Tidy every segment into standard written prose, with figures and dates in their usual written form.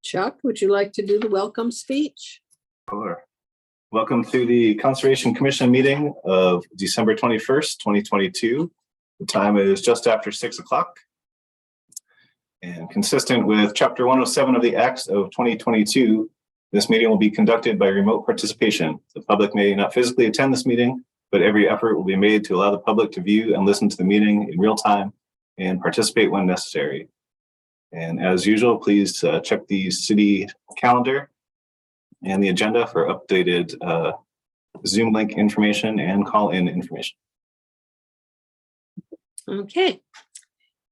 Chuck, would you like to do the welcome speech? Sure. Welcome to the Conservation Commission meeting of December 21st, 2022. The time is just after 6 o'clock. And consistent with Chapter 107 of the Acts of 2022, this meeting will be conducted by remote participation. The public may not physically attend this meeting, but every effort will be made to allow the public to view and listen to the meeting in real time and participate when necessary. And as usual, please check the city calendar and the agenda for updated Zoom link information and call-in information. Okay,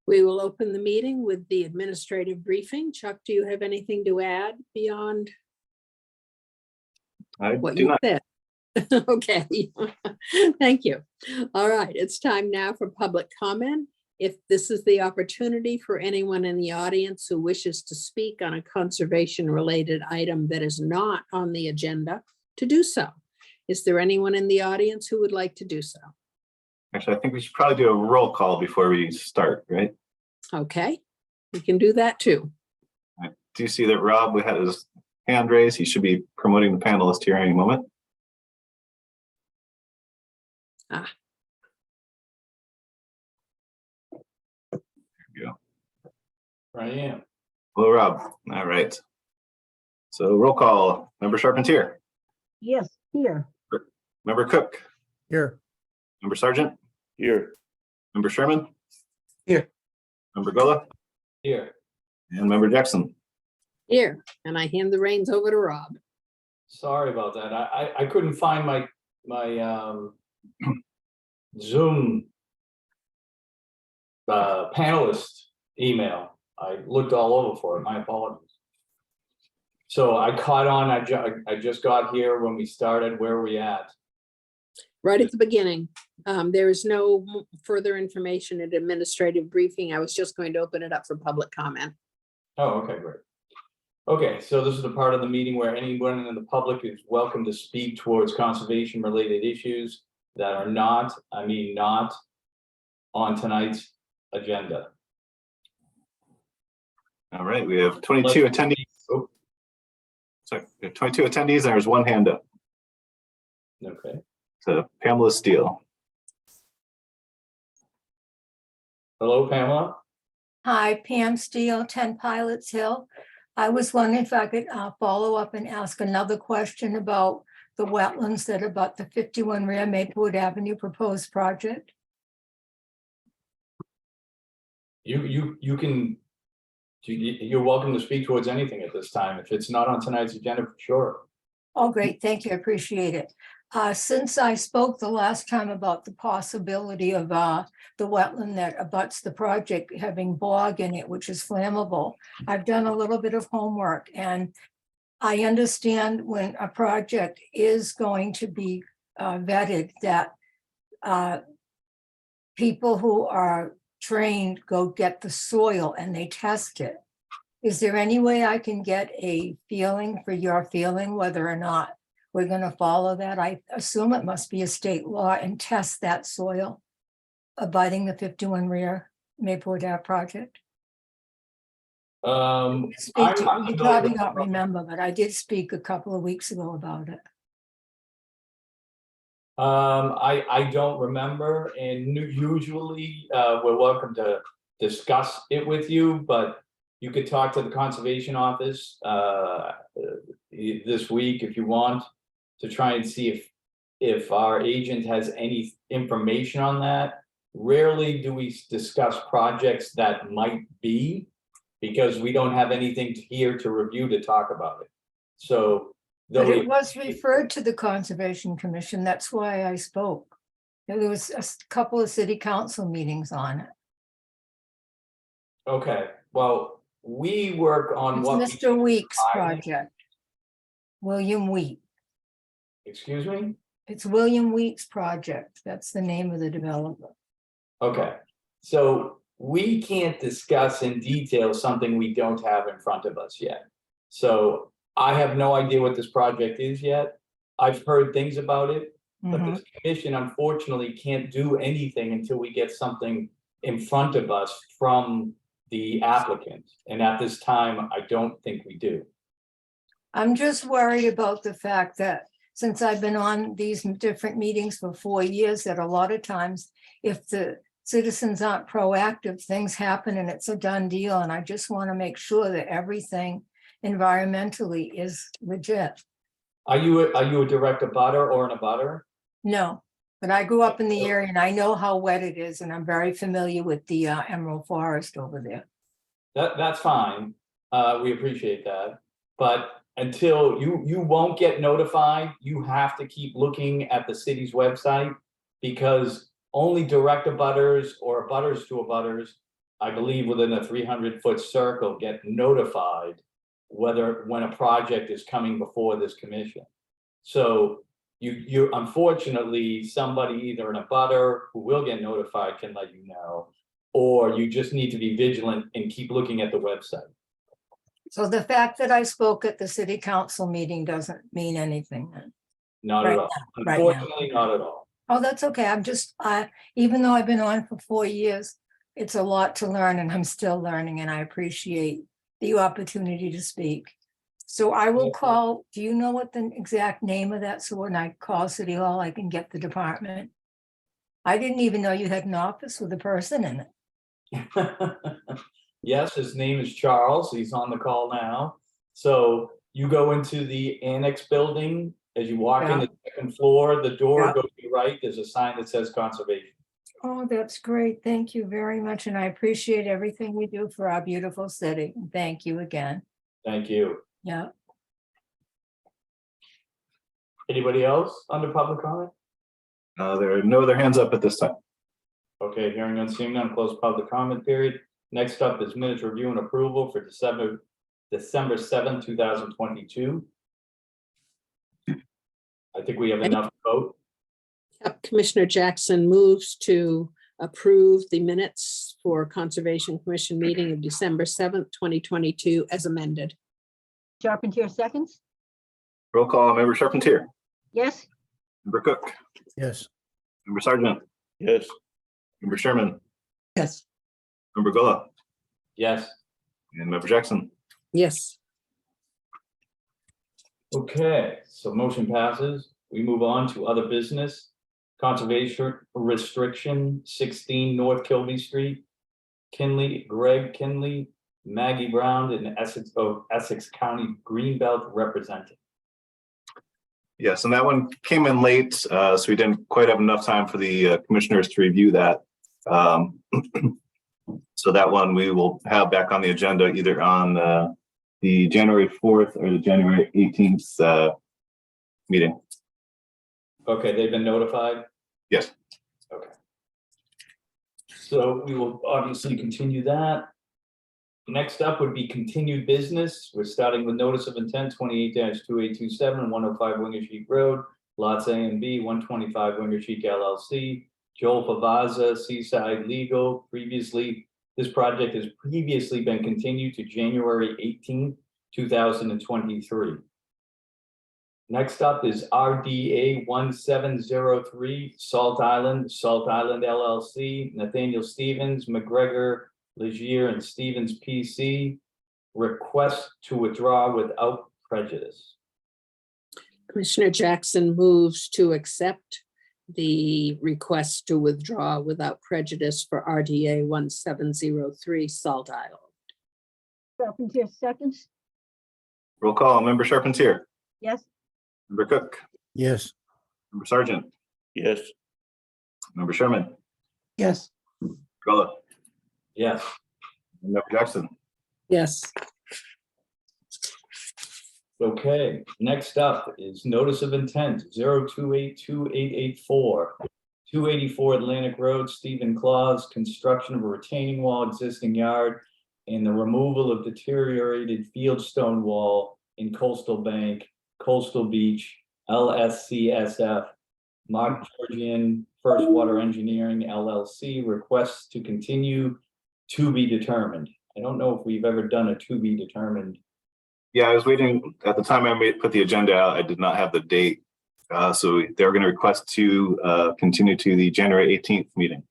we will open the meeting with the administrative briefing. Chuck, do you have anything to add beyond I what do you not. said? Okay, thank you. All right, it's time now for public comment. If this is the opportunity for anyone in the audience who wishes to speak on a conservation-related item that is not on the agenda, to do so. Is there anyone in the audience who would like to do so? Actually, I think we should probably do a roll call before we start, right? Okay, we can do that too. I do see that Rob had his hand raised. He should be promoting the panelist here any moment. Ah. There we go. I am. Hello, Rob. All right. So roll call. Member Charpentier. Yes, here. Member Cook. Here. Member Sargent. Here. Member Sherman. Here. Member Gola. Here. And Member Jackson. Here, and I hand the reins over to Rob. Sorry about that. I couldn't find my Zoom panelist email. I looked all over for it. My apologies. So I caught on. I just got here when we started. Where are we at? Right at the beginning, there is no further information in administrative briefing. I was just going to open it up for public comment. Oh, okay, great. Okay, so this is the part of the meeting where anyone in the public is welcome to speak towards conservation related issues that are not on tonight's agenda. All right, we have 22 attendees. Oh, sorry, we have 22 attendees. There's one hand up. Okay. So Pamela Steele. Hello, Pamela. Hi, Pam Steele, 10 Pilots Hill. I was wondering if I could follow up and ask another question about the wetlands that abut the 51 Rear Maplewood Avenue proposed project. You're welcome to speak towards anything at this time. If it's not on tonight's agenda, for sure. Oh, great, thank you, I appreciate it. Since I spoke the last time about the possibility of the wetland that abuts the project having bog in it, which is flammable, I've done a little bit of homework, and I understand when a project is going to be vetted that people who are trained go get the soil and they test it. Is there any way I can get a feeling for your feeling whether or not we're going to follow that? I assume it must be a state law, and test that soil abutting the 51 Rear Maplewood Ave project. You probably don't remember, but I did speak a couple of weeks ago about it. I don't remember, and usually we're welcome to discuss it with you, but you could talk to the conservation office this week if you want, to try and see if our agent has any information on that. Rarely do we discuss projects that might be, because we don't have anything here to review to talk about it. So But it was referred to the Conservation Commission. That's why I spoke. There was a couple of city council meetings on it. Okay, well, we work on It's what Mr. Weeks' project. William Wheat. Excuse me? It's William Wheat's project. That's the name of the developer. Okay, so we can't discuss in detail something we don't have in front of us yet. So I have no idea what this project is yet. I've heard things about it. But Mhm. this commission unfortunately can't do anything until we get something in front of us from the applicant. And at this time, I don't think we do. I'm just worried about the fact that since I've been on these different meetings for 4 years, that a lot of times if the citizens aren't proactive, things happen and it's a done deal. And I just want to make sure that everything environmentally is legit. Are you a direct abutter or an abutter? No, but I grew up in the area and I know how wet it is and I'm very familiar with the Emerald Forest over there. That's fine. We appreciate that. But until you won't get notified, you have to keep looking at the city's website, because only direct abutters or abutters to abutters, I believe within a 300-foot circle, get notified when a project is coming before this commission. So you unfortunately, somebody, either an abutter who will get notified, can let you know, or you just need to be vigilant and keep looking at the website. So the fact that I spoke at the city council meeting doesn't mean anything then. Not Right at all. right now. Unfortunately, not at all. Oh, that's okay. I'm just, even though I've been on for 4 years, it's a lot to learn and I'm still learning and I appreciate the opportunity to speak. So I will call, do you know what the exact name of that? So when I call City Hall, I can get the department. I didn't even know you had an office with a person in it. Yes, his name is Charles. He's on the call now. So you go into the annex building. As you walk in the second floor, the door Yeah. goes to the right. There's a sign that says conservation. Oh, that's great. Thank you very much. And I appreciate everything we do for our beautiful city. Thank you again. Thank you. Yeah. Anybody else under public comment? There are no other hands up at this time. Okay, hearing none, seeing none, close public comment period. Next up is minutes review and approval for December 7th, 2022. I think we have enough to vote. Yep, Commissioner Jackson moves to approve the minutes for Conservation Commission meeting of December 7th, 2022 as amended. Charpentier seconds. Roll call, Member Charpentier, Yes. Member Cook, Yes. Member Sargent, Yes. Member Sherman, Yes. Member Gulla, Yes. and Member Jackson. Yes, Okay, so motion passes. We move on to other business. Conservation restriction 16 North Kilby Street. Greg Kinley, Maggie Brown, and Essex County Greenbelt representing. Yes, and that one came in late, so we didn't quite have enough time for the commissioners to review that. So that one we will have back on the agenda either on the January 4th or the January 18th meeting. Okay, they've been notified? Yes. Okay. So we will obviously continue that. Next up would be continued business. We're starting with notice of intent 28-2827, 105 Wingersheek Road, lots A and B, 125 Wingersheek LLC. Joel Favazza, Seaside Legal. This project has previously been continued to January 18th, 2023. Next up is RDA 1703, Salt Island LLC, Nathaniel Stevens, McGregor, Legier, and Stevens PC. Request to withdraw without prejudice. Commissioner Jackson moves to accept the request to withdraw without prejudice for RDA 1703 Salt Island. Charpentier seconds. Roll call, Member Charpentier, Yes. Member Cook, Yes. Member Sargent, Yes. Member Sherman, Yes. Gulla, Yes. and Member Jackson. Yes, Okay, next up is notice of intent 0282884. 284 Atlantic Road, Stephen Claus, construction of a retaining wall, existing yard, and the removal of deteriorated fieldstone wall in Coastal Bank, Coastal Beach, LSCSF. Mark Georgian, First Water Engineering LLC, requests to continue to be determined. I don't know if we've ever done a to be determined. Yeah, I was waiting, at the time I put the agenda out, I did not have the date So they're going to request to continue to the January 18th meeting.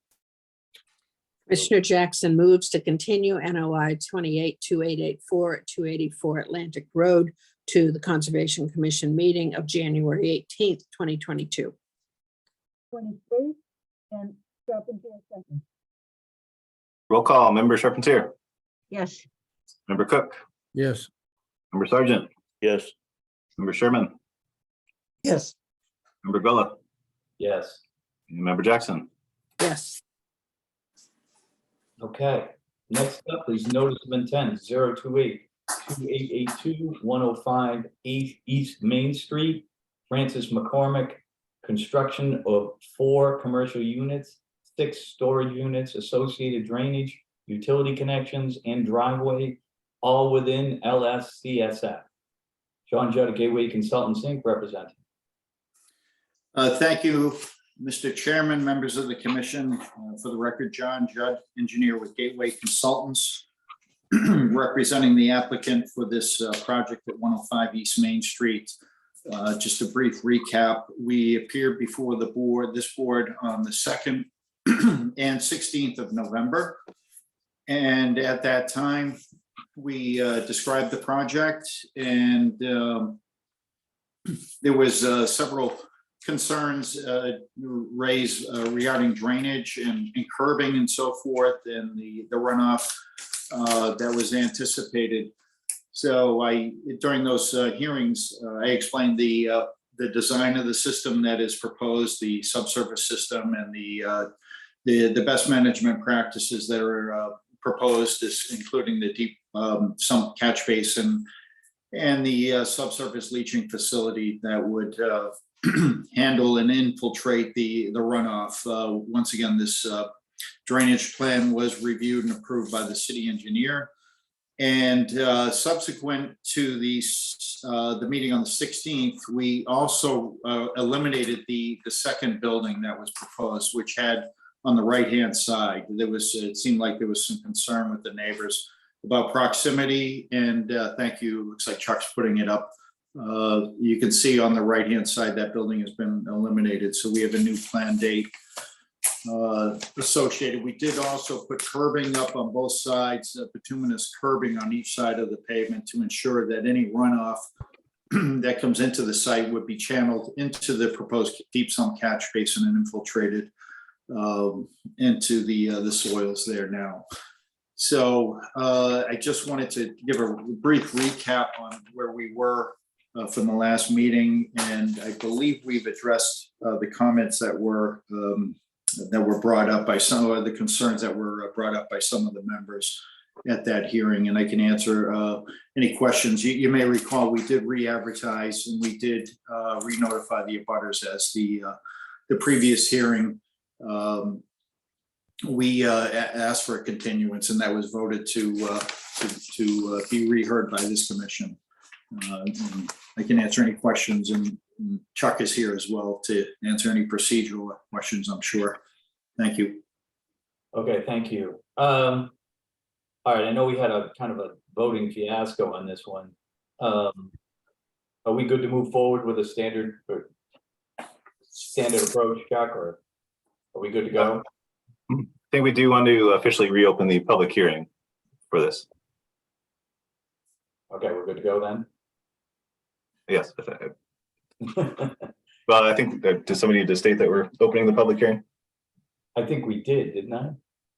Commissioner Jackson moves to continue NOI 282884 at 284 Atlantic Road to the Conservation Commission meeting of January 18th, 2022. 23, and Charpentier second. Roll call, Member Charpentier, Yes. Member Cook, Yes. Member Sargent, Yes. Member Sherman, Yes. Member Gwella, Yes. and Member Jackson. Yes. Okay, next up is notice of intent 028-2882-105 East Main Street, Francis McCormick. Construction of 4 commercial units, 6 storage units, associated drainage, utility connections, and driveway, all within LSCSF. John Judd, Gateway Consultants Inc., representing. Thank you, Mr. Chairman, members of the commission. For the record, John Judd, engineer with Gateway Consultants, representing the applicant for this project at 105 East Main Street. Just a brief recap, we appeared before this board on the 2nd and 16th of November. And at that time, we described the project, and there was several concerns raised regarding drainage and curbing and so forth, and the runoff that was anticipated. So during those hearings, I explained the design of the system that is proposed, the subsurface system, and the best management practices that are proposed, including the deep sump catch basin and the subsurface leaching facility that would handle and infiltrate the runoff. Once again, this drainage plan was reviewed and approved by the city engineer. And subsequent to the meeting on the 16th, we also eliminated the second building that was proposed, which had on the right-hand side, it seemed like there was some concern with the neighbors about proximity. And thank you, looks like Chuck's putting it up. You can see on the right-hand side, that building has been eliminated. So we have a new plan date associated. We did also put curbing up on both sides, bituminous curbing on each side of the pavement to ensure that any runoff that comes into the site would be channeled into the proposed deep sump catch basin and infiltrated into the soils there now. So I just wanted to give a brief recap on where we were from the last meeting, and I believe we've addressed the comments that were brought up by some of the concerns that were brought up by some of the members at that hearing, and I can answer any questions. You may recall we did re-advertise and we did re-notify the abutters as the previous hearing. We asked for a continuance, and that was voted to be reheard by this commission. I can answer any questions, and Chuck is here as well to answer any procedural questions, I'm sure. Thank you. Okay, thank you. All right, I know we had a kind of a voting fiasco on this one. Are we good to move forward with a standard approach, Chuck, or are we good to go? I think we do want to officially reopen the public hearing for this. Okay, we're good to go then? Yes. Well, I think does somebody need to state that we're opening the public hearing? I think we did, didn't I?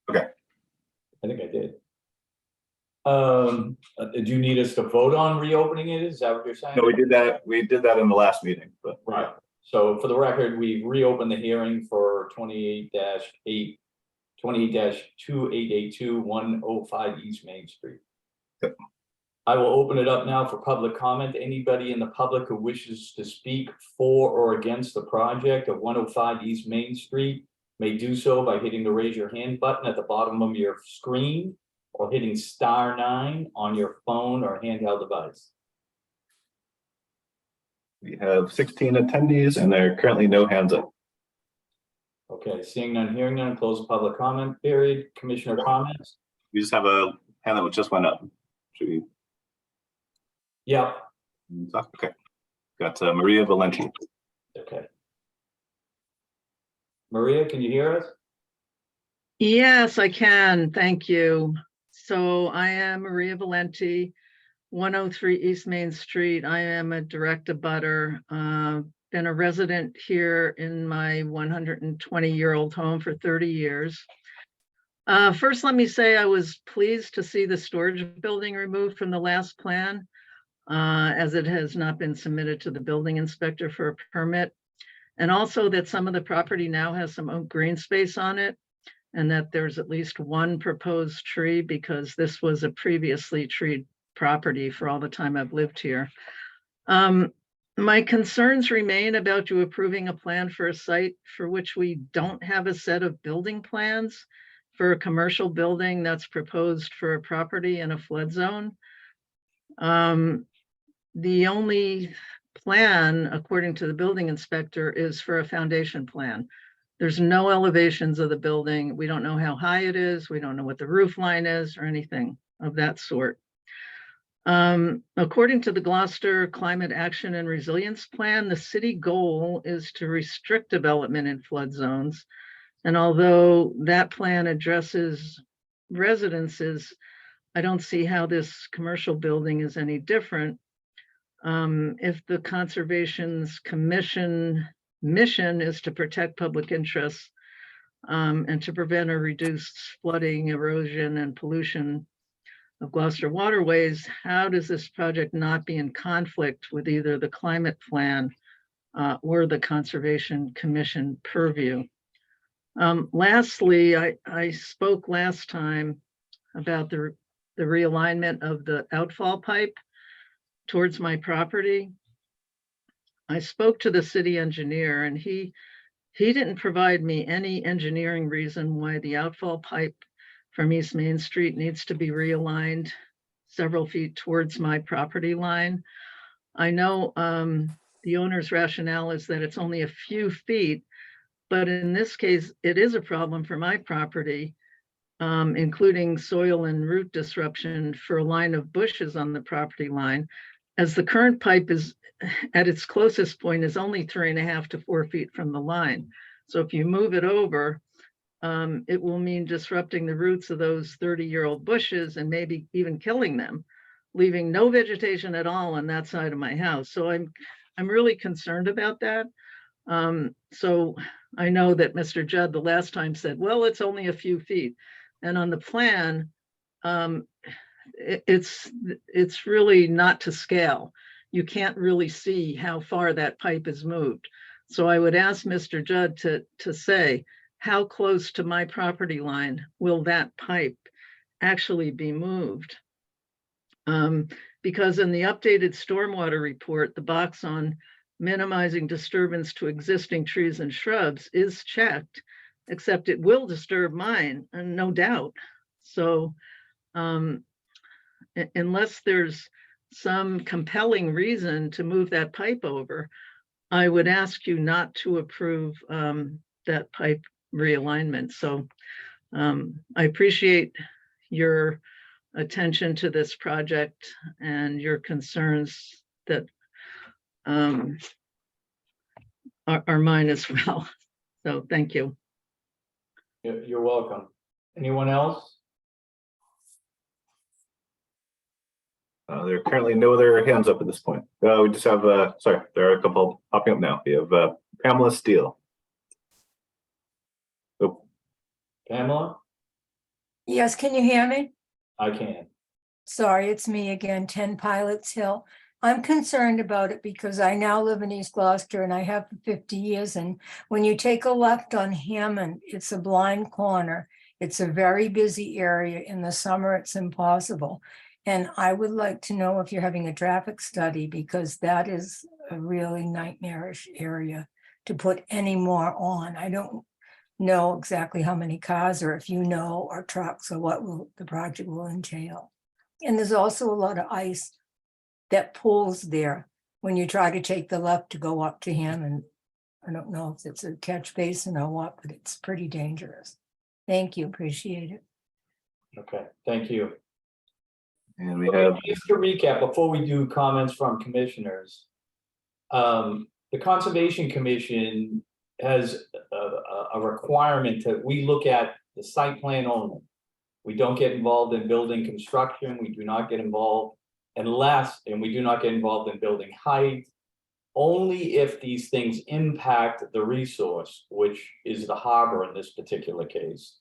Okay. I think I did. Do you need us to vote on reopening it? Is that what you're saying? No, we did that. We did that in the last meeting, but Right. So for the record, we reopened the hearing for 28-28-2882-105 East Main Street. Yep. I will open it up now for public comment. Anybody in the public who wishes to speak for or against the project of 105 East Main Street may do so by hitting the raise your hand button at the bottom of your screen or hitting *9 on your phone or handheld device. we have 16 attendees and there are currently no hands up. Okay, seeing none, hearing none, close the public comment period. Commissioner comments? We just have a hand that just went up. Should we Yeah, talk? Okay. Got Maria Valenti. Okay. Maria, can you hear us? Yes, I can. Thank you. So I am Maria Valenti, 103 East Main Street. I am a direct abutter. Been a resident here in my 120-year-old home for 30 years. First, let me say I was pleased to see the storage building removed from the last plan, as it has not been submitted to the building inspector for a permit. And also that some of the property now has some oak green space on it, and that there's at least one proposed tree, because this was a previously treed property for all the time I've lived here. My concerns remain about you approving a plan for a site for which we don't have a set of building plans for a commercial building that's proposed for a property in a flood zone. The only plan, according to the building inspector, is for a foundation plan. There's no elevations of the building. We don't know how high it is. We don't know what the roof line is or anything of that sort. According to the Gloucester Climate Action and Resilience Plan, the city goal is to restrict development in flood zones. And although that plan addresses residences, I don't see how this commercial building is any different. If the Conservation's Commission mission is to protect public interests and to prevent or reduce flooding, erosion, and pollution of Gloucester waterways, how does this project not be in conflict with either the climate plan or the Conservation Commission purview? Lastly, I spoke last time about the realignment of the outfall pipe towards my property. I spoke to the city engineer, and he didn't provide me any engineering reason why the outfall pipe from East Main Street needs to be realigned several feet towards my property line. I know the owner's rationale is that it's only a few feet, but in this case, it is a problem for my property, including soil and root disruption for a line of bushes on the property line, as the current pipe is at its closest point is only 3.5 to 4 feet from the line. So if you move it over, it will mean disrupting the roots of those 30-year-old bushes and maybe even killing them, leaving no vegetation at all on that side of my house. So I'm really concerned about that. So I know that Mr. Judd the last time said, well, it's only a few feet. And on the plan, it's really not to scale. You can't really see how far that pipe is moved. So I would ask Mr. Judd to say, how close to my property line will that pipe actually be moved? Because in the updated stormwater report, the box on minimizing disturbance to existing trees and shrubs is checked, except it will disturb mine, and no doubt. So unless there's some compelling reason to move that pipe over, I would ask you not to approve that pipe realignment. So I appreciate your attention to this project and your concerns that are mine as well. So thank you. You're welcome. Anyone else? There are currently no other hands up at this point. We just have, sorry, there are a couple popping up now. We have Pamela Steele. Oh, Pamela? Yes, can you hear me? I can. Sorry, it's me again, 10 Pilots Hill. I'm concerned about it because I now live in East Gloucester and I have for 50 years. And when you take a left on Hammond, it's a blind corner. It's a very busy area. In the summer, it's impossible. And I would like to know if you're having a traffic study, because that is a really nightmarish area to put any more on. I don't know exactly how many cars, or if you know, or trucks, or what will the project will entail. And there's also a lot of ice that pulls there when you try to take the left to go up to him. And I don't know if it's a catch basin or what, but it's pretty dangerous. Thank you, appreciate it. Okay, thank you. and we have, Just to recap, before we do comments from commissioners, the Conservation Commission has a requirement that we look at the site plan only. We don't get involved in building construction. We do not get involved and we do not get involved in building height. Only if these things impact the resource, which is the harbor in this particular case.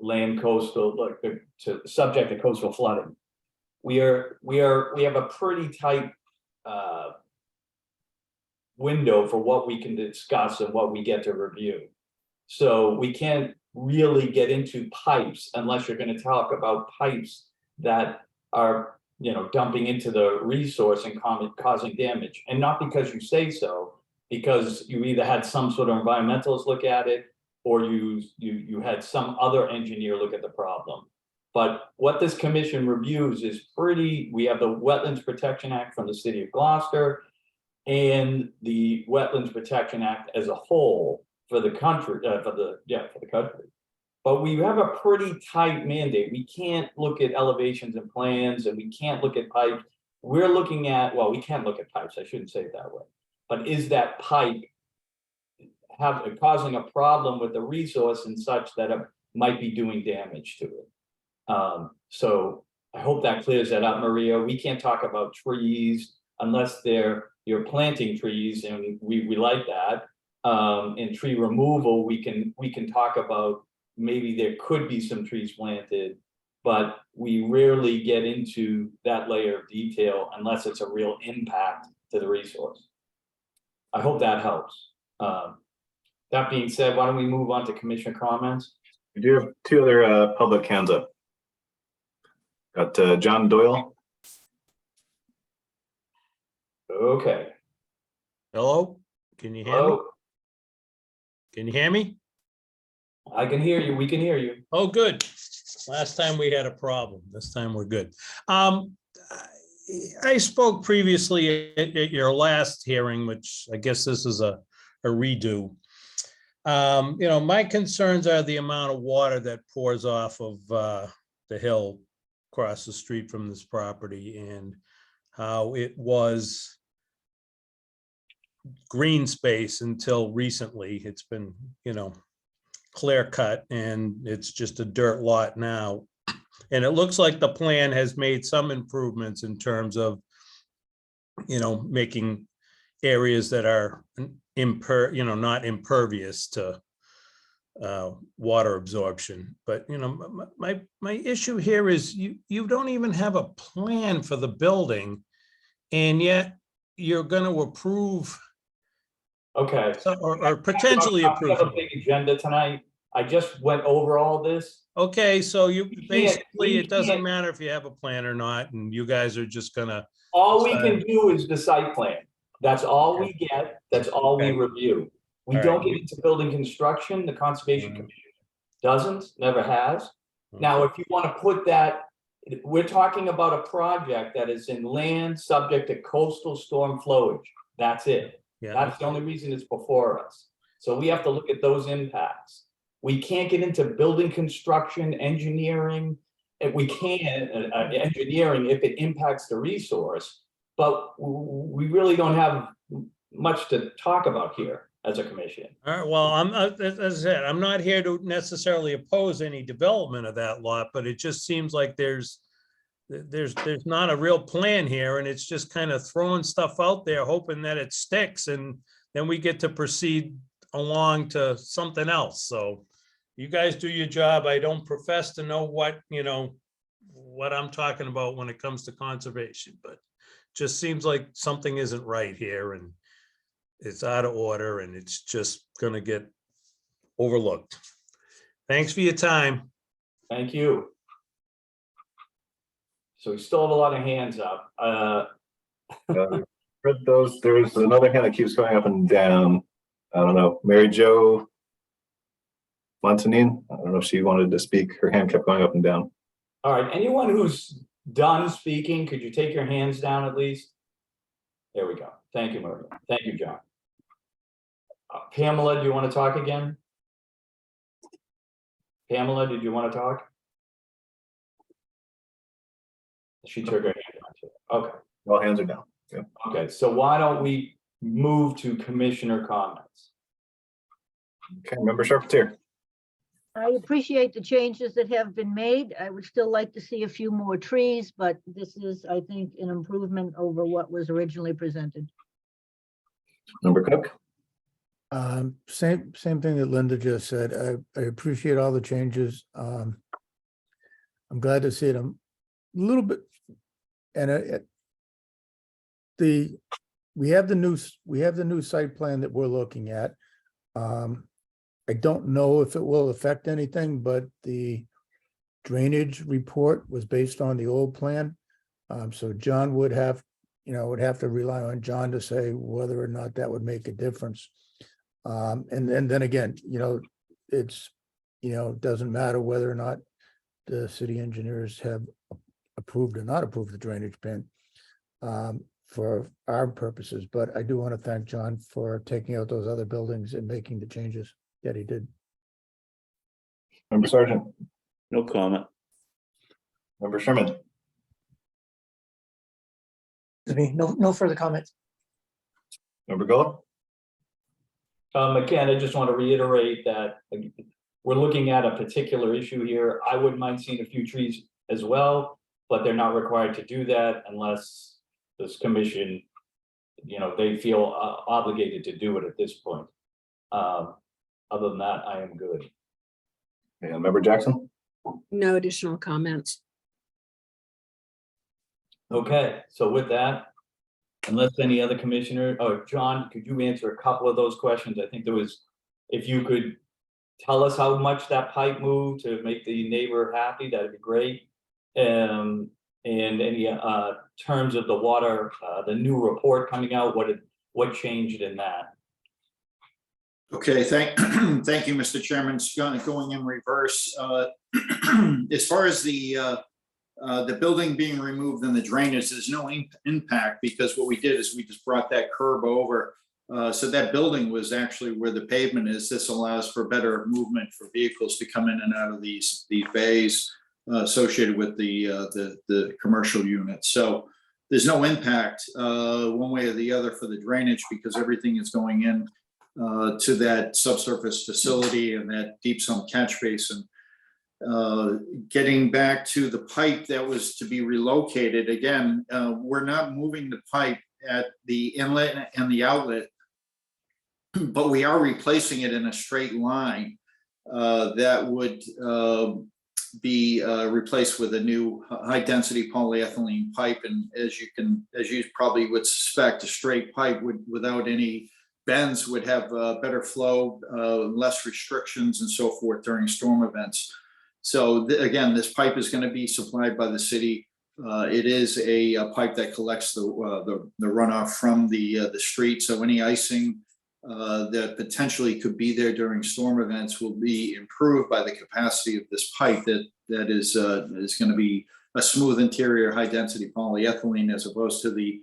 Land coastal, subject to coastal flooding. We have a pretty tight window for what we can discuss and what we get to review. So we can't really get into pipes unless you're going to talk about pipes that are, dumping into the resource and causing damage. And not because you say so, because you either had some sort of environmentalist look at it, or you had some other engineer look at the problem. But what this commission reviews is we have the Wetlands Protection Act from the city of Gloucester and the Wetlands Protection Act as a whole for the country, for the country. But we have a pretty tight mandate. We can't look at elevations and plans, and we can't look at pipes. We're looking at, well, we can look at pipes, I shouldn't say it that way. But is that pipe causing a problem with the resource and such that it might be doing damage to it? So I hope that clears that up, Maria. We can't talk about trees unless you're planting trees, and we like that. In tree removal, we can talk about maybe there could be some trees planted, but we rarely get into that layer of detail unless it's a real impact to the resource. I hope that helps. That being said, why don't we move on to commissioner comments? We do have two other public hands up. Got John Doyle. Okay. Hello, can you hear me? Hello, Can you hear me? I can hear you. We can hear you. Oh, good. Last time we had a problem. This time we're good. I spoke previously at your last hearing, which I guess this is a redo. My concerns are the amount of water that pours off of the hill across the street from this property, and how it was green space until recently. It's been, clear cut, and it's just a dirt lot now. And it looks like the plan has made some improvements in terms of, making areas that are not impervious to water absorption. But, my issue here is you don't even have a plan for the building, and yet you're going to approve Okay. or potentially We have approve. a big agenda tonight. I just went over all this. Okay, so basically, we it doesn't can't- matter if you have a plan or not, and you guys are just gonna, All we can do is the site plan. That's all we get. That's all we Okay. review. We All don't right. get into building construction. The Conservation Mhm. Commission doesn't, never has. Now, if you want to put that, we're talking about a project that is in land subject to coastal storm flowage. That's it. Yeah, That's the only reason it's before us. So we have to look at those impacts. We can't get into building construction, engineering. And we can, engineering if it impacts the resource, but we really don't have much to talk about here as a commission. all right, well, as I said, I'm not here to necessarily oppose any development of that lot, but it just seems like there's not a real plan here, and it's just kind of throwing stuff out there, hoping that it sticks, and then we get to proceed along to something else. So you guys do your job. I don't profess to know what I'm talking about when it comes to conservation, but just seems like something isn't right here, and it's out of order, and it's just gonna get overlooked. Thanks for your time. Thank you. So we still have a lot of hands up. For those, there's another hand that keeps going up and down. I don't know, Mary Jo Montanine. I don't know if she wanted to speak. Her hand kept going up and down. All right, anyone who's done speaking, could you take your hands down at least? There we go. Thank you, Maria. Thank you, John. Pamela, do you want to talk again? Pamela, did you want to talk? She took her hand down too. Okay, All hands are down. okay, so why don't we move to commissioner comments. Okay, Member Charpentier. I appreciate the changes that have been made. I would still like to see a few more trees, but this is, I think, an improvement over what was originally presented. Member Cook. Same thing that Linda just said. I appreciate all the changes. I'm glad to see it. I'm a little bit, and we have the new site plan that we're looking at. I don't know if it will affect anything, but the drainage report was based on the old plan. So John would have to rely on John to say whether or not that would make a difference. And then again, it's, doesn't matter whether or not the city engineers have approved or not approved the drainage plan for our purposes. But I do want to thank John for taking out those other buildings and making the changes that he did. Member Sargent. No comment. Member Sherman. No further comments. Member Gullo. Again, I just want to reiterate that we're looking at a particular issue here. I wouldn't mind seeing a few trees as well, but they're not required to do that unless this commission, they feel obligated to do it at this point. Other than that, I am good. And Member Jackson. No additional comments. Okay, so with that, unless any other commissioner, John, could you answer a couple of those questions? I think there was, if you could tell us how much that pipe moved to make the neighbor happy, that'd be great. And any terms of the water, the new report coming out, what changed in that? Okay, thank you, Mr. Chairman. Going in reverse. As far as the building being removed and the drainage, there's no impact, because what we did is we just brought that curb over. So that building was actually where the pavement is. This allows for better movement for vehicles to come in and out of these bays associated with the commercial units. So there's no impact one way or the other for the drainage, because everything is going in to that subsurface facility and that deep sump catch basin. Getting back to the pipe that was to be relocated, again, we're not moving the pipe at the inlet and the outlet, but we are replacing it in a straight line that would be replaced with a new high-density polyethylene pipe. And as you probably would suspect, a straight pipe without any bends would have better flow, less restrictions and so forth during storm events. So again, this pipe is going to be supplied by the city. It is a pipe that collects the runoff from the street. So any icing that potentially could be there during storm events will be improved by the capacity of this pipe that is going to be a smooth interior, high density polyethylene, as opposed to the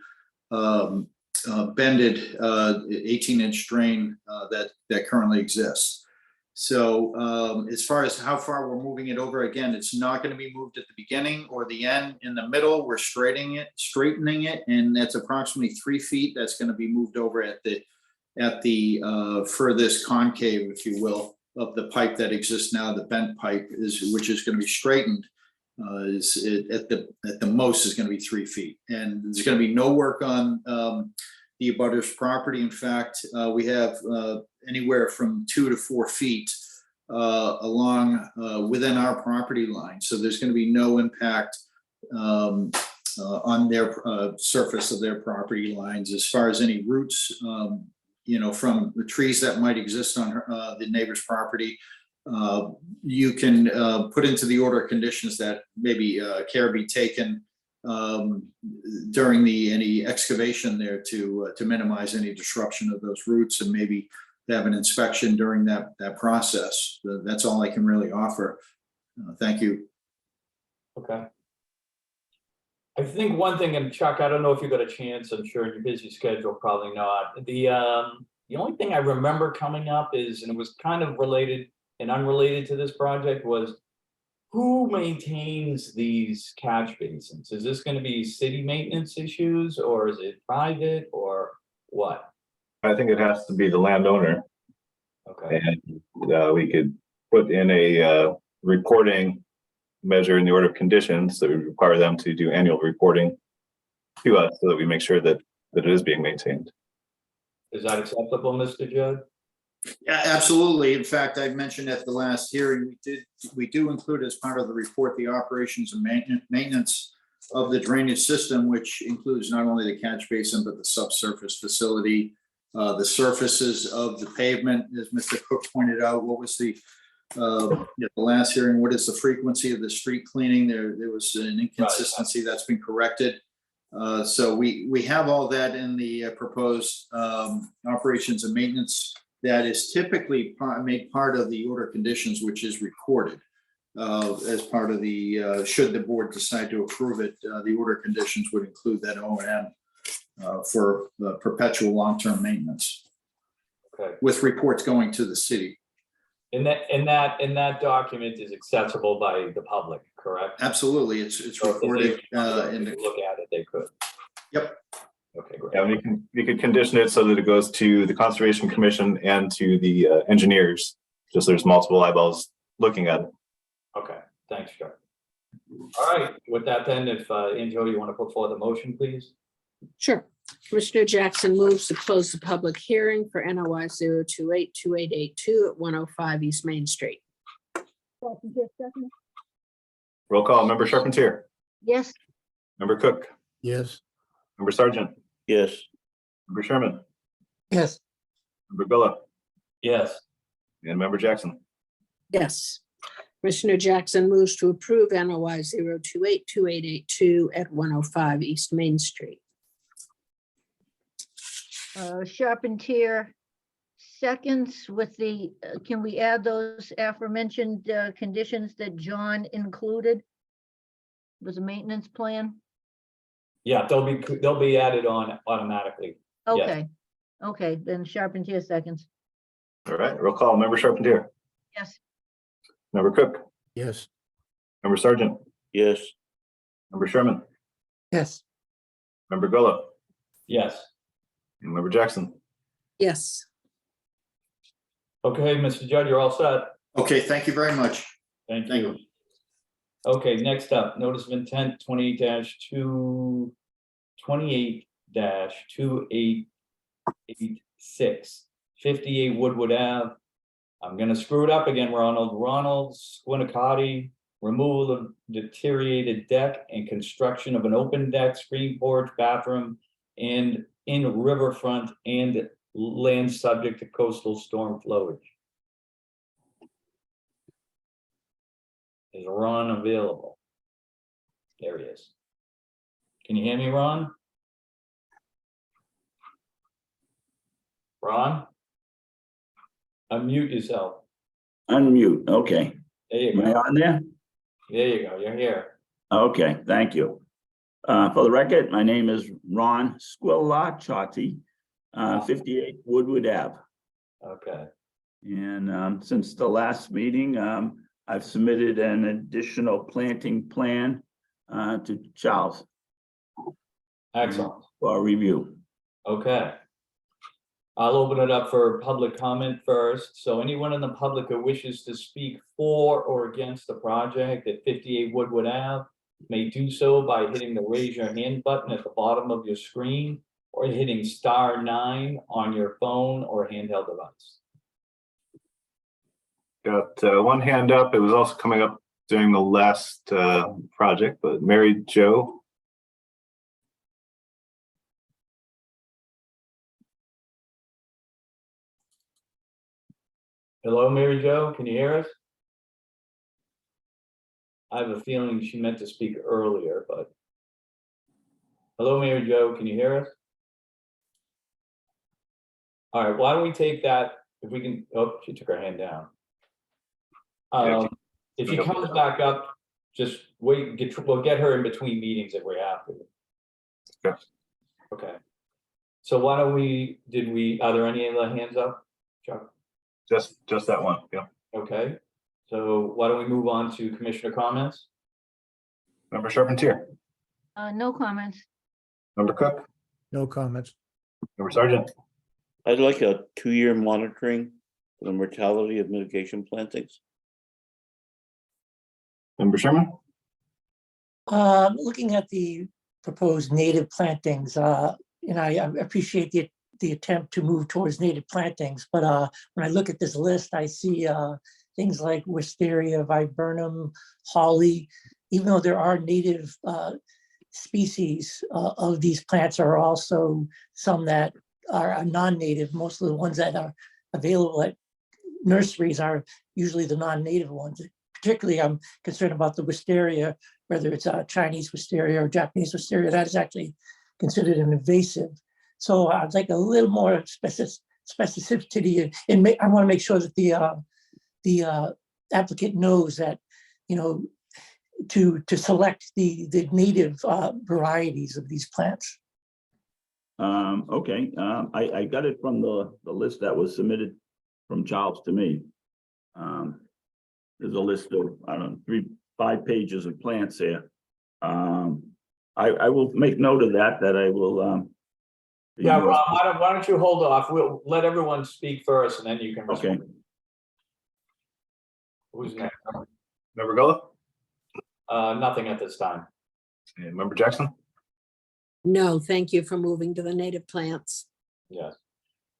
bended 18-inch drain that currently exists. So as far as how far we're moving it over, again, it's not going to be moved at the beginning or the end. In the middle, we're straightening it, and that's approximately 3 feet. That's going to be moved over at the furthest concave, if you will, of the pipe that exists now. The bent pipe which is going to be straightened, at the most is going to be 3 feet, and there's going to be no work on the abutter's property. In fact, we have anywhere from 2 to 4 feet along within our property line. So there's going to be no impact on their surface of their property lines. As far as any roots, from the trees that might exist on the neighbor's property, you can put into the order of conditions that maybe care be taken during any excavation there to minimize any disruption of those roots, and maybe have an inspection during that process. That's all I can really offer. Thank you. Okay. I think one thing, and Chuck, I don't know if you got a chance, I'm sure in your busy schedule, probably not. The only thing I remember coming up is, and it was kind of related and unrelated to this project, was who maintains these catch basins? Is this going to be city maintenance issues, or is it private, or what? I think it has to be the landowner, Okay, and we could put in a reporting measure in the order of conditions that would require them to do annual reporting to us so that we make sure that it is being maintained. is that acceptable, Mr. Judd? Yeah, absolutely. In fact, I mentioned at the last hearing, we do include as part of the report, the operations and maintenance of the drainage system, which includes not only the catch basin, but the subsurface facility, the surfaces of the pavement, as Mr. Cook pointed out. What was the last hearing, what is the frequency of the street cleaning? There was an inconsistency that's been corrected. So we have all that in the proposed operations and maintenance that is typically made part of the order of conditions, which is recorded as part of the, should the board decide to approve it, the order of conditions would include that O&M for the perpetual long-term maintenance Okay, with reports going to the city. and that document is accessible by the public, correct? Absolutely. It's So if they recorded wanted in to the, look at it, they could. Yep. Okay, great. Yeah, we could condition it so that it goes to the Conservation Commission and to the engineers, just so there's multiple eyeballs looking at it. Okay, thanks, Chuck. All right, with that then, if Angelo, you want to put forward the motion, please? Sure. Commissioner Jackson moves to close the public hearing for NOI 0282882 at 105 East Main Street. Roll call, Member Charpentier, Yes, Member Cook, Yes. Member Sargent, Yes. Member Sherman, Yes. Member Villa, Yes. and Member Jackson. Yes. Commissioner Jackson moves to approve NOI 0282882 at 105 East Main Street. Charpentier seconds with the, can we add those aforementioned conditions that John included? Was a maintenance plan? Yeah, they'll be added on automatically. Yes. Okay, okay, then Charpentier seconds. All right, roll call, Member Charpentier, Yes, Member Cook, Yes. Member Sargent, Yes. Member Sherman, Yes. Member Villa, Yes. and Member Jackson. Yes. Okay, Mr. Judd, you're all set. okay, thank you very much. Thank Thank you. Okay, next up, notice of intent 28-2886, 58 Woodward Ave. I'm gonna screw it up again, Ronald Squinicotti, removal of deteriorated deck and construction of an open deck, screen porch, bathroom, and in riverfront and land subject to coastal storm flowage. Is Ron available? There he is. Can you hear me, Ron? Ron? Unmute yourself. Unmute. Okay. There you Am I go. on there? There you go. You're here. Okay, thank you. For the record, my name is Ron Squilacciati, 58 Woodward Ave. Okay. And since the last meeting, I've submitted an additional planting plan to Charles Excellent. for review. Okay. I'll open it up for public comment first. So anyone in the public who wishes to speak for or against the project at 58 Woodward Ave may do so by hitting the raise your hand button at the bottom of your screen or hitting *9 on your phone or handheld device. Got one hand up. It was also coming up during the last project, but Mary Jo. Hello, Mary Jo, can you hear us? I have a feeling she meant to speak earlier, but. Hello, Mary Jo, can you hear us? All right, why don't we take that, if we can, oh, she took her hand down. Yeah, If she comes back up, just wait, we'll get her in between meetings if we have to. Okay. Okay. So why don't we, are there any other hands up, Chuck? Just that one, yeah. Okay, so why don't we move on to commissioner comments? Member Charpentier, no comments. Member Cook, No comments. Member Sargent, I'd like a 2-year monitoring for the mortality of mitigation plantings. Member Sherman? Looking at the proposed native plantings, and I appreciate the attempt to move towards native plantings, but when I look at this list, I see things like wisteria, viburnum, holly. Even though there are native species of these plants, are also some that are non-native. Most of the ones that are available at nurseries are usually the non-native ones. Particularly, I'm concerned about the wisteria, whether it's a Chinese wisteria or Japanese wisteria, that is actually considered an invasive. So I'd like a little more specificity, and I want to make sure that the applicant knows that, to select the native varieties of these plants. Okay, I got it from the list that was submitted from Charles to me. There's a list of, I don't know, 5 pages of plants here. I will make note of that I will. Yeah, Ron, why don't you hold off? We'll let everyone speak first and then you can Okay. respond. Who's next? Member Gullah? Nothing at this time. And Member Jackson? No, thank you for moving to the native plants. Yes.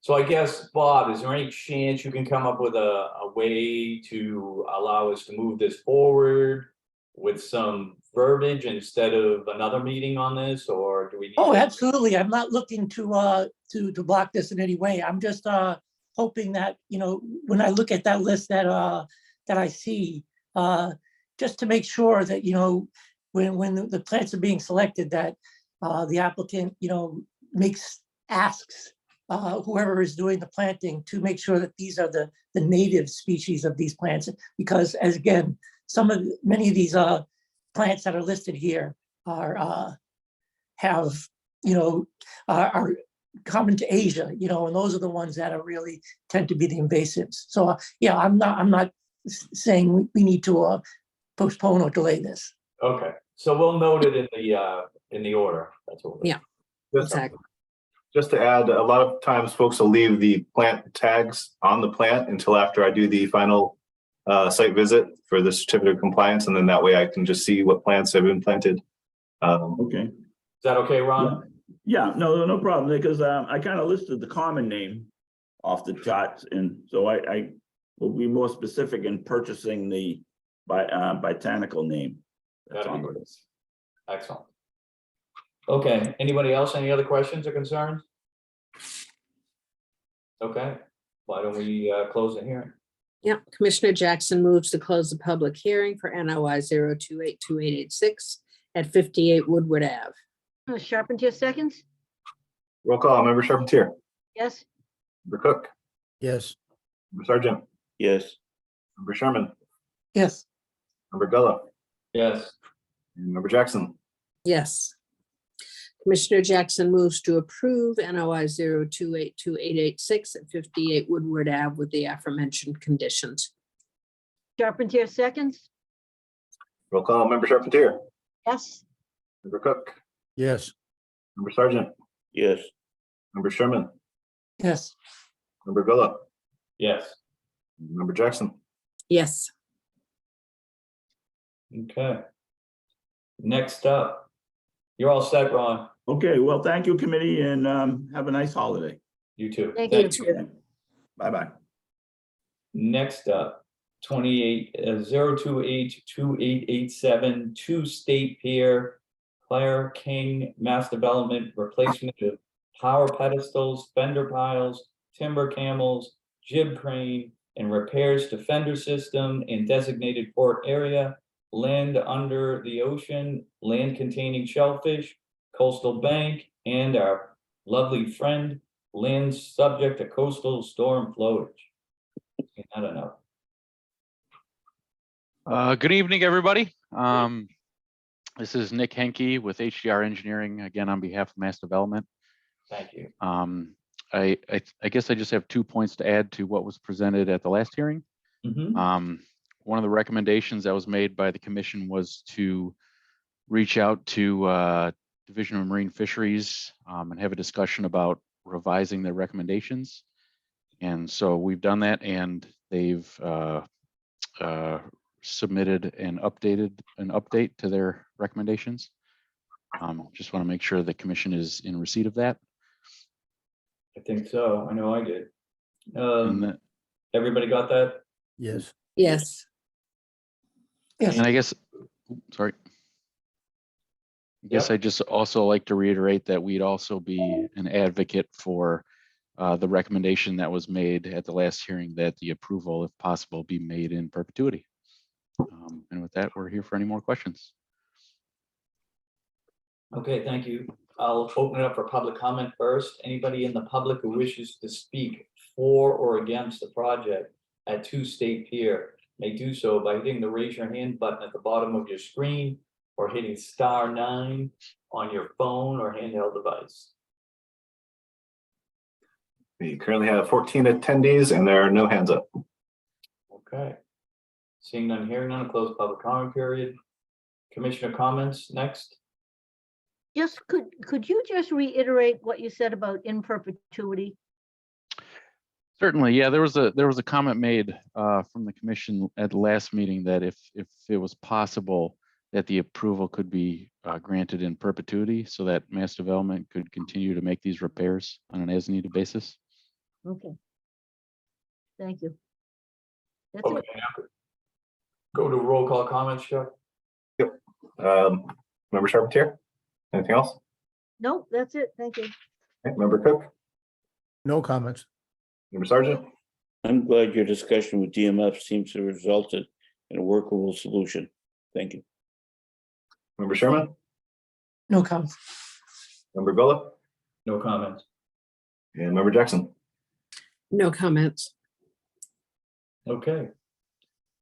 So I guess, Bob, is there any chance you can come up with a way to allow us to move this forward with some verbiage instead of another meeting on this, or do we? Oh, absolutely. I'm not looking to block this in any way. I'm just hoping that, when I look at that list that I see, just to make sure that, when the plants are being selected, that the applicant, asks whoever is doing the planting to make sure that these are the native species of these plants. Because as again, many of these plants that are listed here are common to Asia, and those are the ones that are really tend to be the invasives. So yeah, I'm not saying we need to postpone or delay this. Okay, so we'll note it in the order. That's what. Yeah. Just- Exactly. Just to add, a lot of times folks will leave the plant tags on the plant until after I do the final site visit for the certificate of compliance, and then that way I can just see what plants have been planted. Okay. Is that okay, Ron? Yeah, no problem, because I kind of listed the common name off the charts, and so I will be more specific in purchasing the botanical name. That's That'd on be the great. list. Excellent. Okay, anybody else, any other questions or concerns? Okay, why don't we close the hearing? Yeah, Commissioner Jackson moves to close the public hearing for NOI 0282886 at 58 Woodward Ave. Charpentier seconds? Roll call, Member Charpentier, Yes, Member Cook, Yes, Member Sargent, Yes, Member Sherman, Yes. Member Gullah, Yes, and Member Jackson. Yes. Commissioner Jackson moves to approve NOI 0282886 at 58 Woodward Ave with the aforementioned conditions. Charpentier seconds? Roll call, Member Charpentier, Yes, Member Cook, yes, Member Sargent, yes, Member Sherman, Yes. Member Gullah, yes, Member Jackson. Yes. okay. Next up, you're all set, Ron. Okay, well, thank you, committee, and have a nice holiday. You too. Thank Thank you. Bye-bye. Next up, 0282887, 2 State Pier, Claire King, Mass Development, replacement of power pedestals, fender piles, timber camels, jib crane, and repairs to fender system in designated port area, land under the ocean, land containing shellfish, coastal bank, and our lovely friend, land subject to coastal storm flowage. I don't know. Good evening, everybody. This is Nick Henke with HDR Engineering, again, on behalf of Mass Development. Thank you. I guess I just have 2 points to add to what was presented at the last hearing. Mhm. One of the recommendations that was made by the commission was to reach out to Division of Marine Fisheries and have a discussion about revising their recommendations. And so we've done that, and they've submitted an update to their recommendations. Just want to make sure the commission is in receipt of that. I think so. I know I did. And that- Everybody got that? Yes. Yes, Yes, And I guess, sorry. I guess Yep. I just also like to reiterate that we'd also be an advocate for the recommendation that was made at the last hearing, that the approval, if possible, be made in perpetuity. And with that, we're here for any more questions. Okay, thank you. I'll open it up for public comment first. Anybody in the public who wishes to speak for or against the project at 2 State Pier may do so by hitting the raise your hand button at the bottom of your screen or hitting *9 on your phone or handheld device. We currently have 14 attendees and there are no hands up. Okay. Seeing none, hearing none, close public comment period. Commissioner comments next. Just could you just reiterate what you said about in perpetuity? Certainly, yeah, there was a comment made from the commission at the last meeting that if it was possible that the approval could be granted in perpetuity so that Mass Development could continue to make these repairs on an as-needed basis. Okay. Thank you. That's Okay, it. now go to roll call comments, Chuck. Member Charpentier, anything else? No, that's it. Thank you. Okay, Member Cook, No comments. Member Sergeant, I'm glad your discussion with DMF seems to have resulted in a workable solution. Thank you. Member Sherman, no comments. Member Villa, No comments. and Member Jackson. no comments. Okay.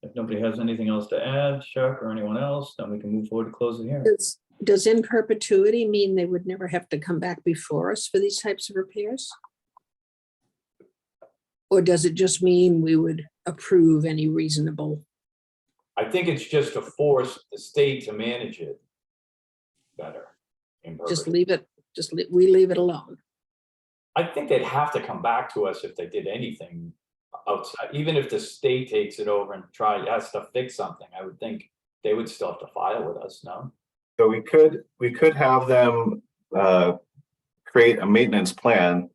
If nobody has anything else to add, Chuck or anyone else, then we can move forward to close the hearing. Does in perpetuity mean they would never have to come back before us for these types of repairs? Or does it just mean we would approve any reasonable? I think it's just to force the state to manage it better. in Just perpetuity. leave it, we leave it alone. I think they'd have to come back to us if they did anything outside, even if the state takes it over and has to fix something, I would think they would still have to file with us, no? So we could have them create a maintenance plan,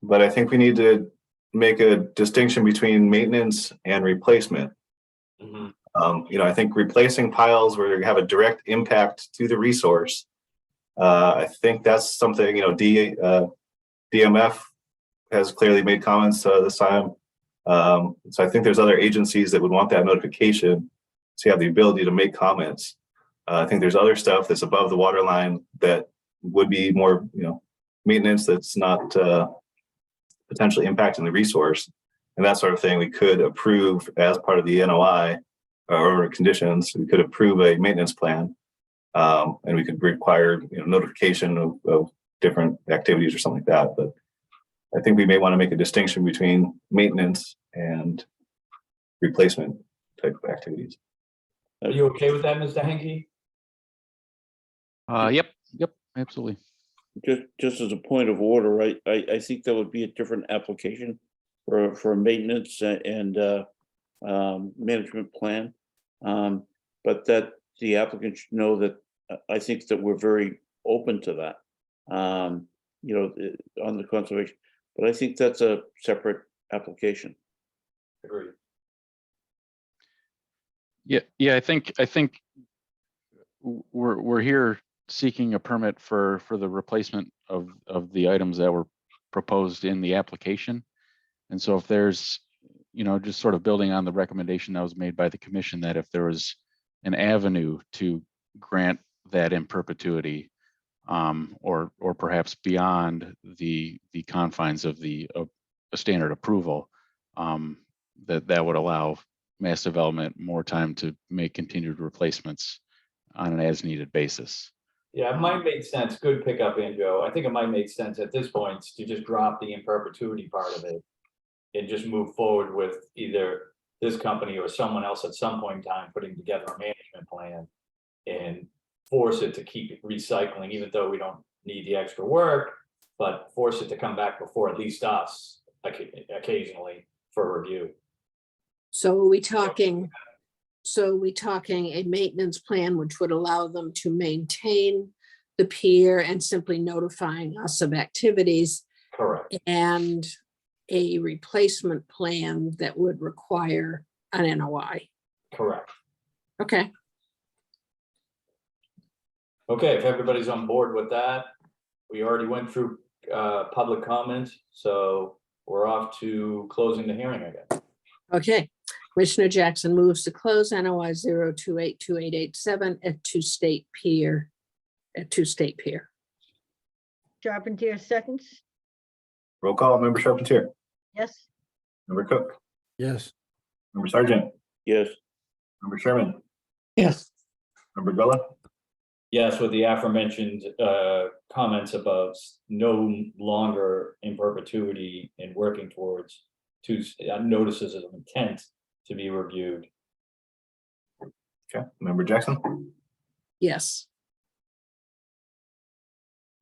but I think we need to make a distinction between maintenance and replacement. Mhm. I think replacing piles where you have a direct impact to the resource. I think that's something, DMF has clearly made comments this time. So I think there's other agencies that would want that notification to have the ability to make comments. I think there's other stuff that's above the water line that would be more, maintenance that's not potentially impacting the resource. And that sort of thing we could approve as part of the NOI or conditions. We could approve a maintenance plan. And we could require notification of different activities or something like that. But I think we may want to make a distinction between maintenance and replacement type of activities. Are you okay with that, Mr. Henke? Yep, absolutely. Just as a point of order, I think that would be a different application for a maintenance and management plan. But that the applicant should know that I think that we're very open to that, on the conservation. But I think that's a separate application. Agreed. Yeah, I think we're here seeking a permit for the replacement of the items that were proposed in the application. And so if there's, just sort of building on the recommendation that was made by the commission, that if there was an avenue to grant that in perpetuity, or perhaps beyond the confines of a standard approval, that would allow Mass Development more time to make continued replacements on an as-needed basis. Yeah, it might make sense. Good pickup, Andrew. I think it might make sense at this point to just drop the in perpetuity part of it and just move forward with either this company or someone else at some point in time putting together a management plan and force it to keep recycling, even though we don't need the extra work. but force it to come back before at least us occasionally for review. So are we talking, a maintenance plan which would allow them to maintain the pier and simply notifying us of activities, Correct. and a replacement plan that would require an NOI? Correct. Okay, Okay, if everybody's on board with that, we already went through public comment, so we're off to closing the hearing again. okay. Commissioner Jackson moves to close NOI 0282887 at Two State Pier. Charpentier seconds, Roll call, Member Charpentier, yes, Member Cook, Yes, Member Sargent, Yes, Member Sherman, yes, Member Gullah, Yes, with the aforementioned comments about no longer in perpetuity and working towards two notices of intent to be reviewed. okay, Member Jackson, Yes,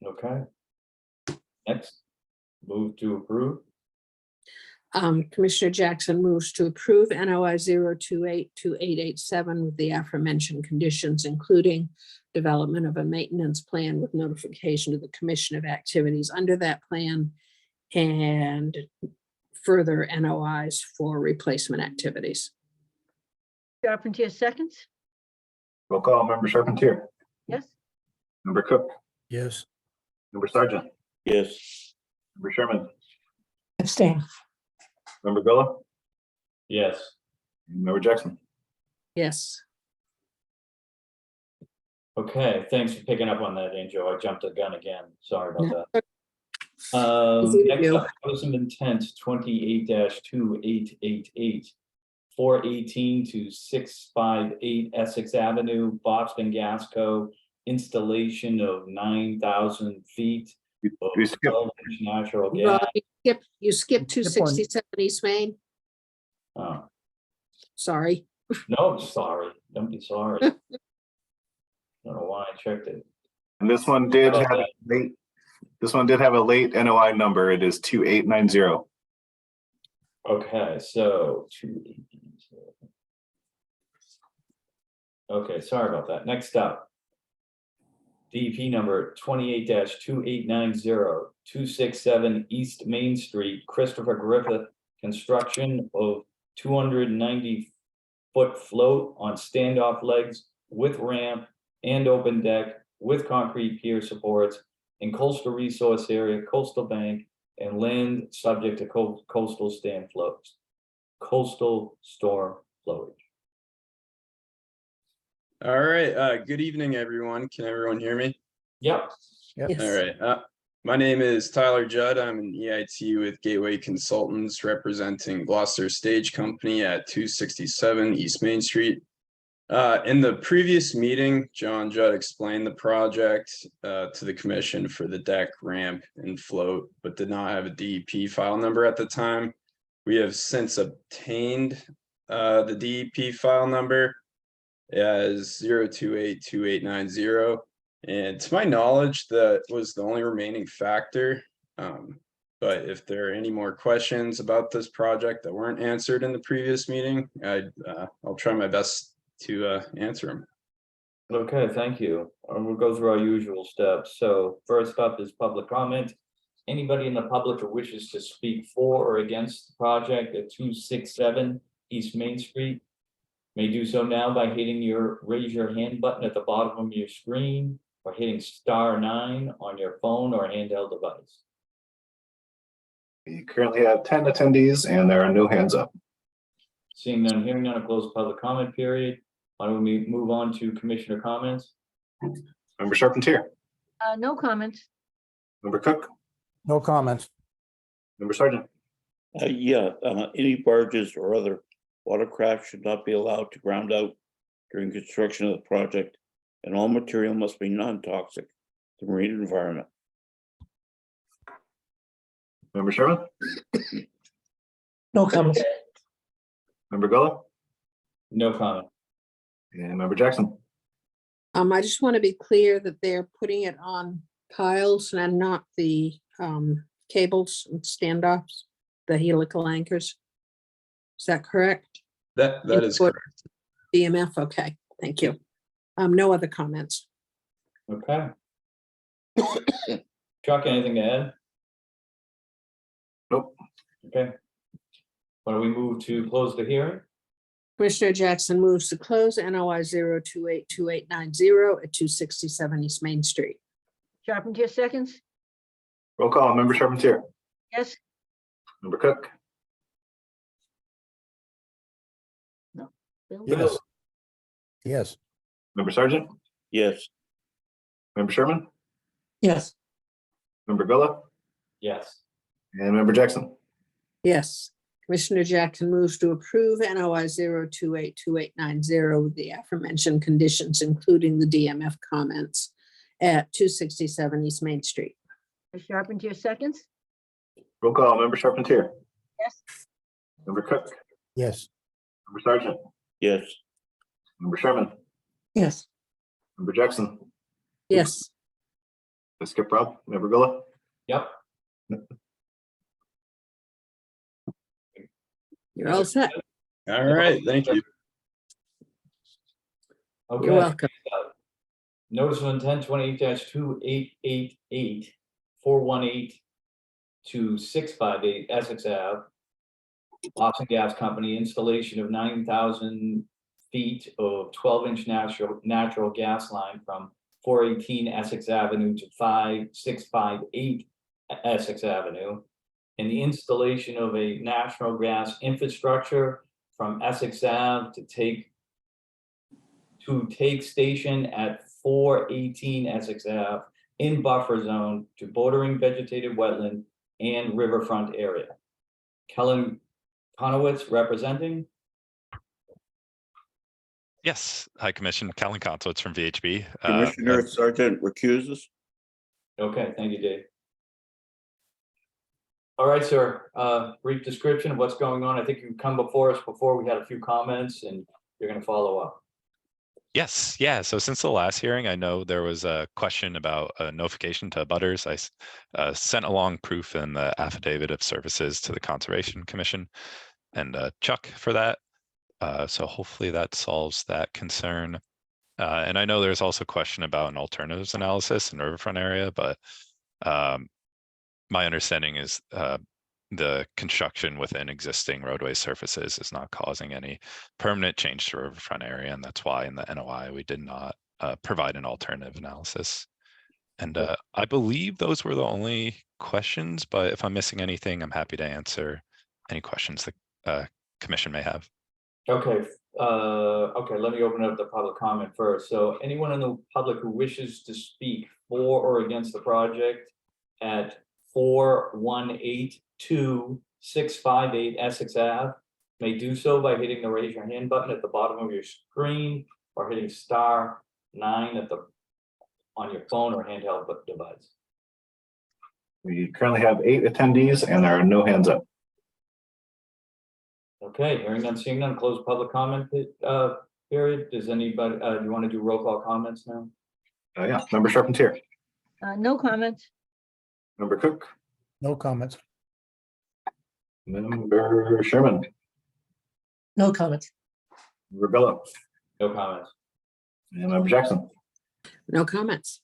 Okay. Next, move to approve. Commissioner Jackson moves to approve NOI 0282887 with the aforementioned conditions, including development of a maintenance plan with notification to the Commission of activities under that plan, and further NOIs for replacement activities. Charpentier seconds, roll call, Member Charpentier, yes, Member Cook, yes, Member Sargent, yes, Member Sherman, abstain, Member Gullah, Yes. and Member Jackson. Yes, Okay, thanks for picking up on that, Angel. I jumped the gun again. Sorry about that. Easy to Next do. up, notice of intent 28-2888. 418 to 658 Essex Avenue, Boston Gas Co. Installation of 9,000 feet of We skipped 12-inch natural Rob, gas. you skipped Skip one. 267 East Main. Oh, Sorry. no, sorry. Don't be sorry. I don't know why I checked it. And this one did About have a that. late, NOI number. It is 2890. Okay, so 218. Okay, sorry about that. Next up. DEP number 28-2890, 267 East Main Street, Christopher Griffith, construction of 290-foot float on standoff legs with ramp and open deck with concrete pier supports in coastal resource area, coastal bank, and land subject to coastal stand floats, coastal storm flowage. All right, good evening, everyone. Can everyone hear me? Yep. Yes. All right, my name is Tyler Judd. I'm an EIT with Gateway Consultants representing Gloucester Stage Company at 267 East Main Street. In the previous meeting, John Judd explained the project to the commission for the deck, ramp, and float, but did not have a DEP file number at the time. We have since obtained the DEP file number as 0282890. And to my knowledge, that was the only remaining factor. But if there are any more questions about this project that weren't answered in the previous meeting, I'll try my best to answer them. Okay, thank you. We'll go through our usual steps. So first up is public comment. Anybody in the public who wishes to speak for or against the project at 267 East Main Street may do so now by hitting your raise your hand button at the bottom of your screen or hitting *9 on your phone or handheld device. We currently have 10 attendees and there are no hands up. Seeing none, hearing none, a closed public comment period. Why don't we move on to commissioner comments? Member Charpentier, no comments, Member Cook, no comments. Member Sargent, any barges or other watercraft should not be allowed to ground out during construction of the project, and all material must be non-toxic to the marine environment. Member Sherman, no comments, Member Gullah, No comment. and Member Jackson. I just want to be clear that they're putting it on piles and not the cables and standoffs, the helical anchors. Is that correct? That is Input. correct. DMF, okay, thank you. No other comments. Okay. Chuck, anything to add? Nope. Okay. Why don't we move to close the hearing? Commissioner Jackson moves to close NOI 0282890 at 267 East Main Street. Charpentier seconds? Roll call, member Charpentier, Yes? member Cook, Bill? Yes. Yes. member Sergeant, Yes. member Sherman, yes, member Gullo, Yes. and member Jackson. Yes. Commissioner Jackson moves to approve NOI 0282890 with the aforementioned conditions, including the DMF comments at 267 East Main Street. Charpentier seconds? Roll call, member Charpentier, Yes? member Cook, Yes. member Sergeant, Yes. member Sherman, yes, member Jackson, Yes, I skip Rob, member Gullo. Yep. you're all set. All right, thank you. Okay. You're welcome. Notice of intent 28-2888 418 to 658 Essex Ave. Austin Gas Company, installation of 9,000 feet of 12-inch natural gas line from 418 Essex Avenue to 5658 Essex Avenue. And the installation of a natural gas infrastructure from Essex Ave to take station at 418 Essex Ave in buffer zone to bordering vegetated wetland and riverfront area. Kellen Conowitz representing. Yes, High Commission, Callan Conowitz from VHB. Commissioner Sergeant recuses. Okay, thank you, Dave. All right, sir, brief description of what's going on. I think you've come before us before. We had a few comments and you're going to follow up. Yes, yeah. So since the last hearing, I know there was a question about a notification to butters. I sent along proof in the affidavit of services to the Conservation Commission and Chuck for that. So hopefully that solves that concern. And I know there's also a question about an alternatives analysis in riverfront area, but my understanding is the construction within existing roadway surfaces is not causing any permanent change to riverfront area. And that's why in the NOI, we did not provide an alternative analysis. And I believe those were the only questions, but if I'm missing anything, I'm happy to answer any questions the commission may have. Okay, okay, let me open up the public comment first. So anyone in the public who wishes to speak for or against the project at 418-658 Essex Ave may do so by hitting the raise your hand button at the bottom of your screen or hitting *9 on your phone or handheld device. We currently have 8 attendees and there are no hands up. Okay, hearing none, seeing none, close public comment period. Does anybody, do you want to do roll call comments now? Yeah, member Charpentier, No comments. member Cook, No comments. member Sherman, no comments. member Gullo, No comments. and member Jackson. No comments.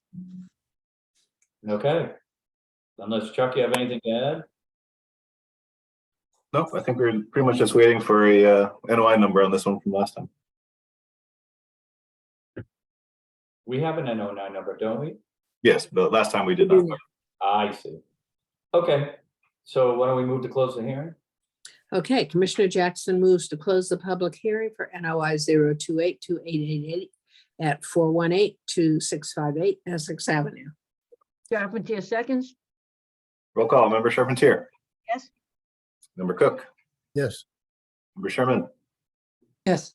Okay. Unless Chuck, you have anything to add? Nope, I think we're pretty much just waiting for a NOI number on this one from last time. We have an NO9 number, don't we? Yes, but last time we did not. I see. Okay, so why don't we move to close the hearing? Okay, Commissioner Jackson moves to close the public hearing for NOI 0282888 at 418-2658 Essex Avenue. Charpentier seconds? Roll call, member Charpentier, Yes? member Cook, Yes. member Sherman, Yes,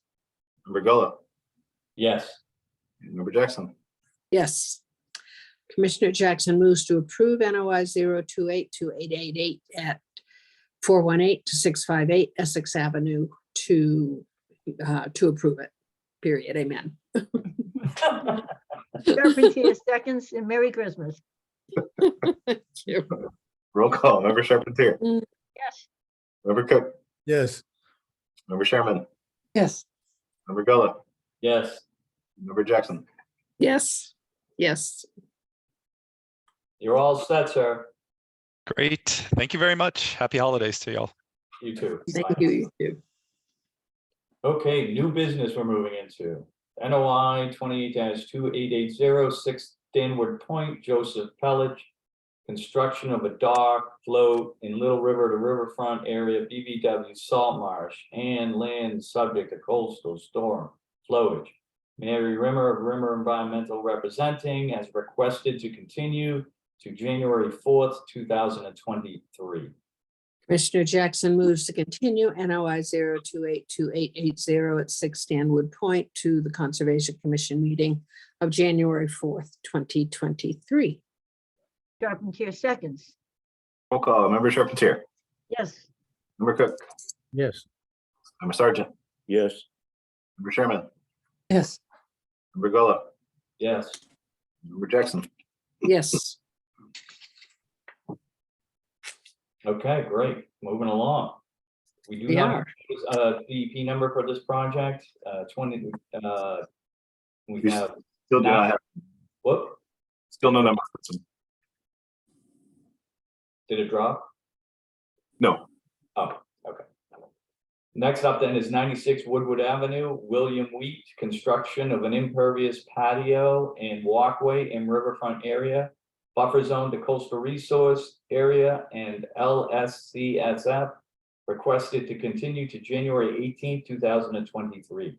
member Gullo, Yes. and member Jackson. Yes. Commissioner Jackson moves to approve NOI 0282888 at 418-658 Essex Avenue to approve it. Period. Amen. Charpentier seconds and Merry Christmas. Thank you. Roll call, Member Charpentier, Yes. Member Cook, Yes, Member Sherman, Yes, Member Gullo, Yes, Member Jackson. Yes, yes. you're all set, sir. Great. Thank you very much. Happy holidays to y'all. You too. Thank Bye. you. You too. Okay, new business we're moving into. NOI 28-2880, 6 Stanwood Point, Joseph Pellich. Construction of a dock, float in Little River to Riverfront area, BVW Salt Marsh, and land subject to coastal storm flowage. Mary Rimmer of Rimmer Environmental representing as requested to continue to January 4th, 2023. Commissioner Jackson moves to continue NOI 0282880 at 6 Stanwood Point to the Conservation Commission meeting of January 4th, 2023. Charpentier seconds. Roll call, Member Charpentier, Yes. Member Cook, yes, Member Sergeant, Yes, Member Sherman, yes, Member Gullo, Yes, Member Jackson. Yes, okay, great. Moving along. We do we not are. have a DEP number for this project, 20, we We have, Still do not have, whoop, still no number. did it drop? No, Oh, okay. Next up then is 96 Woodward Avenue, William Wheat, construction of an impervious patio and walkway in riverfront area, buffer zone to coastal resource area and LSCSF, requested to continue to January 18th, 2023.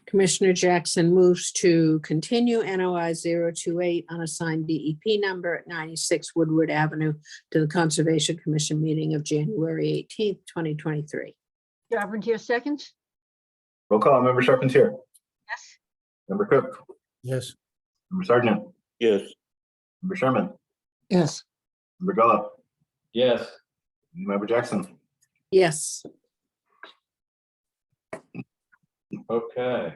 Commissioner Jackson moves to continue NOI 028 unassigned DEP number at 96 Woodward Avenue to the Conservation Commission meeting of January 18th, 2023. Charpentier seconds. roll call, Member Charpentier, Yes. Member Cook, yes, Member Sergeant, yes, Member Sherman, yes, Member Gullo, Yes, Member Jackson. Yes, okay.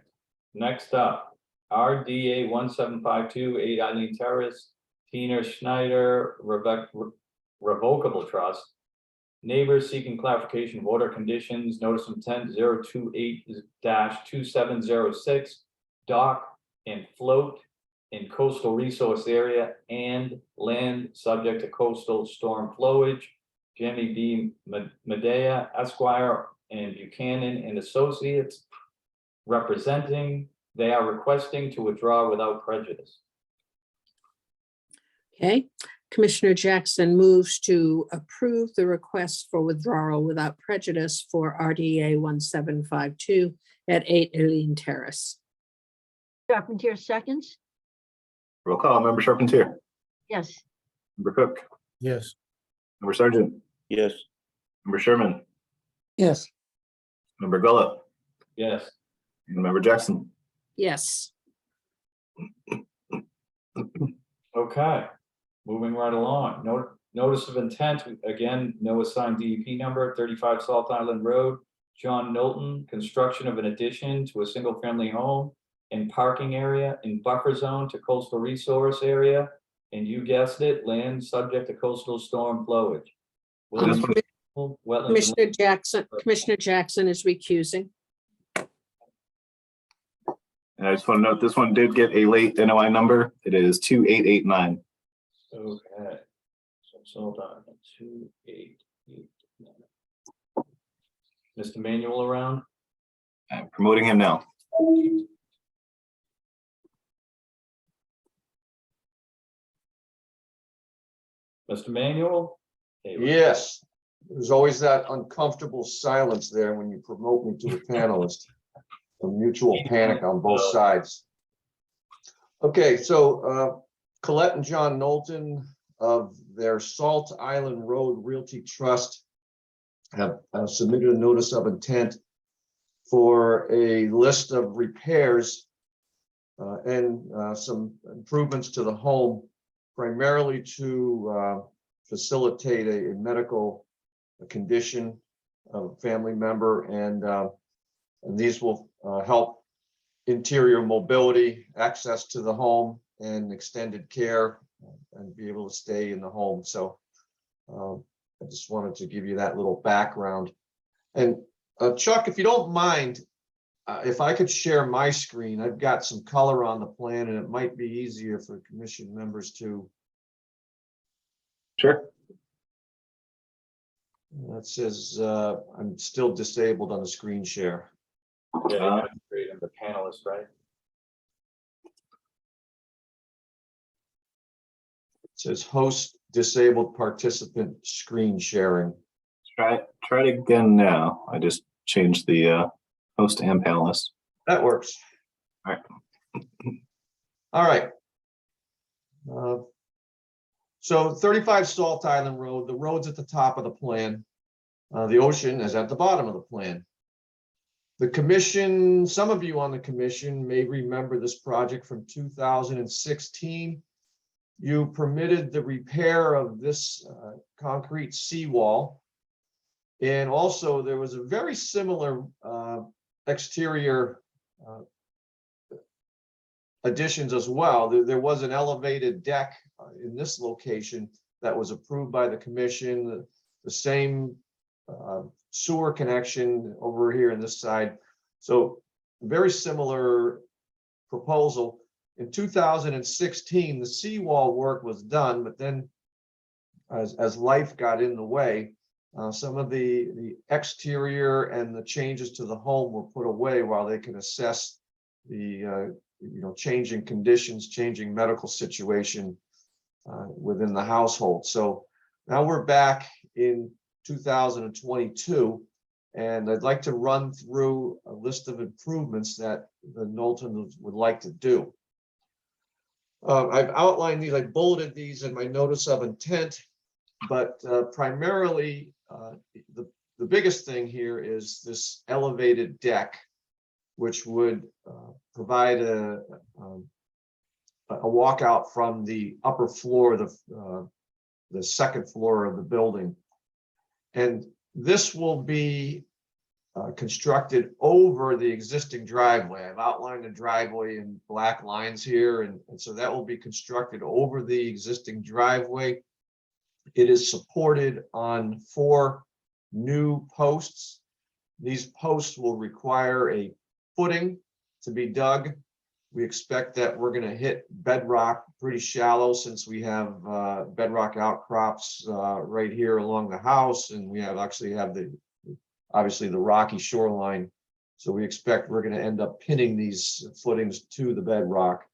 Next up, RDA 1752 8 Eileen Terrace, Tina Schneider Revocable Trust. Neighbors seeking clarification of order conditions, notice of intent 028-2706, dock and float in coastal resource area and land subject to coastal storm flowage. Jimmy B. Medea Esquire and Buchanan and Associates representing, they are requesting to withdraw without prejudice. okay. Commissioner Jackson moves to approve the request for withdrawal without prejudice for RDA 1752 at 8 Eileen Terrace. Charpentier seconds. Roll call, Member Charpentier, Yes. Member Cook, yes, Member Sergeant, yes, Member Sherman, yes, Member Gullo, Yes, and Member Jackson. Yes, okay, moving right along. Notice of intent, again, no assigned DEP number, 35 Salt Island Road. John Knowlton, construction of an addition to a single-family home and parking area in buffer zone to coastal resource area. And you guessed it, land subject to coastal storm flowage. This one- Wetlands. Commissioner Jackson is recusing. And I just want to note, this one did get a late NOI number. It is 2889. Okay. So hold on, 2889. Mr. Manuel around? I'm promoting him now. Mr. Manuel? Hey, Yes, there's always that uncomfortable silence there when you promote me to a panelist. A mutual panic on both sides. Okay, so Colette and John Knowlton of their Salt Island Road Realty Trust have submitted a notice of intent for a list of repairs and some improvements to the home, primarily to facilitate a medical condition of a family member, and these will help interior mobility, access to the home, and extended care and be able to stay in the home. So I just wanted to give you that little background. And Chuck, if you don't mind, if I could share my screen, I've got some color on the plan and it might be easier for commission members to. Sure. That says I'm still disabled on the screen share. Yeah, great. I'm the panelist, right? It says host disabled participant screen sharing. Try it again now. I just changed the host and panelist. That works. All right. All right. So 35 Salt Island Road, the road's at the top of the plan. The ocean is at the bottom of the plan. The commission, some of you on the commission may remember this project from 2016. You permitted the repair of this concrete seawall. And also there was a very similar exterior additions as well. There was an elevated deck in this location that was approved by the commission, the same sewer connection over here in this side. So very similar proposal. In 2016, the seawall work was done, but then as life got in the way, some of the exterior and the changes to the home were put away while they can assess the changing conditions, changing medical situation within the household. So now we're back in 2022, and I'd like to run through a list of improvements that the Knowltons would like to do. I've outlined these, I bulleted these in my notice of intent, but primarily the biggest thing here is this elevated deck, which would provide a walkout from the upper floor, the second floor of the building. And this will be constructed over the existing driveway. I've outlined the driveway in black lines here, and so that will be constructed over the existing driveway. It is supported on 4 new posts. These posts will require a footing to be dug. We expect that we're going to hit bedrock pretty shallow, since we have bedrock outcrops right here along the house, and we actually have obviously the rocky shoreline. So we expect we're going to end up pinning these footings to the bedrock.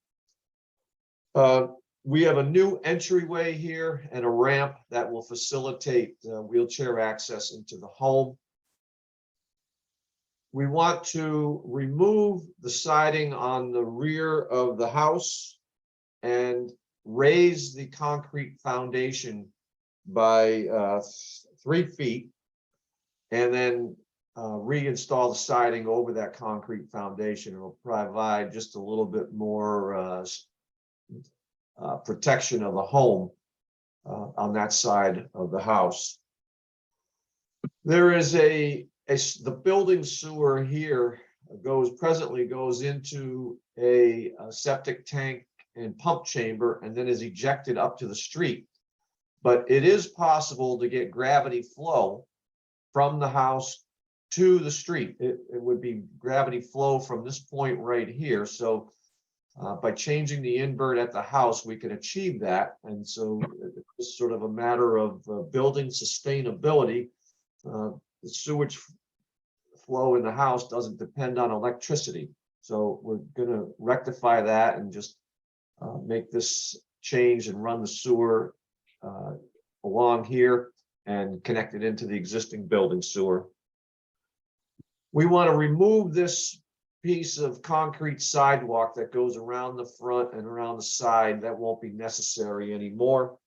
We have a new entryway here and a ramp that will facilitate wheelchair access into the home. We want to remove the siding on the rear of the house and raise the concrete foundation by 3 feet, and then reinstall the siding over that concrete foundation. It will provide just a little bit more protection of the home on that side of the house. There is the building sewer here presently goes into a septic tank and pump chamber, and then is ejected up to the street. But it is possible to get gravity flow from the house to the street. It would be gravity flow from this point right here. So by changing the invert at the house, we can achieve that. And so it's sort of a matter of building sustainability. The sewage flow in the house doesn't depend on electricity. So we're going to rectify that and just make this change and run the sewer along here and connect it into the existing building sewer. We want to remove this piece of concrete sidewalk that goes around the front and around the side. That won't be necessary anymore.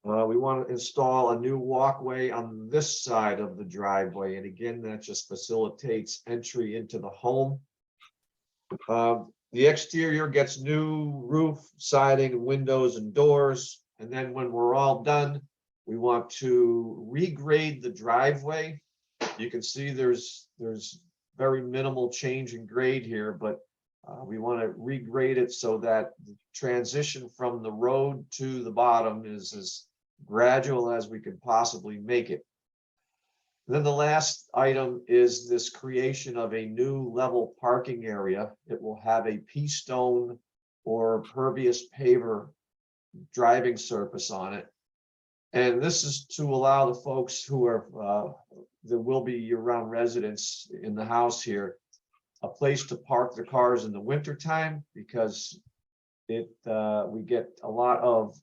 We want to install a new walkway on this side of the driveway. And again, that just facilitates entry into the home. The exterior gets new roof, siding, windows, and doors. And then when we're all done, we want to regrade the driveway. You can see there's very minimal change in grade here, but We want to regrade it so that the transition from the road to the bottom is as gradual as we can possibly make it. Then the last item is this creation of a new level parking area. It will have a pea stone or pervious paver driving surface on it. And this is to allow the folks who are, there will be year-round residents in the house here, a place to park their cars in the wintertime, because we get a lot of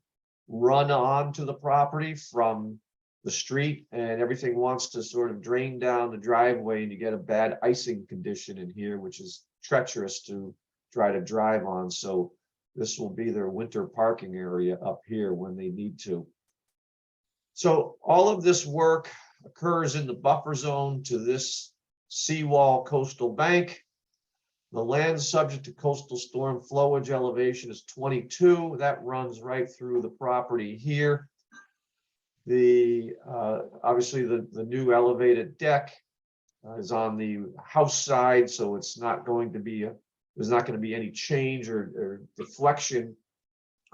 run on to the property from the street, and everything wants to sort of drain down the driveway, and you get a bad icing condition in here, which is treacherous to try to drive on. So this will be their winter parking area up here when they need to. So all of this work occurs in the buffer zone to this seawall coastal bank. The land subject to coastal storm flowage elevation is 22. That runs right through the property here. Obviously the new elevated deck is on the house side, so it's not going to be there's not going to be any change or deflection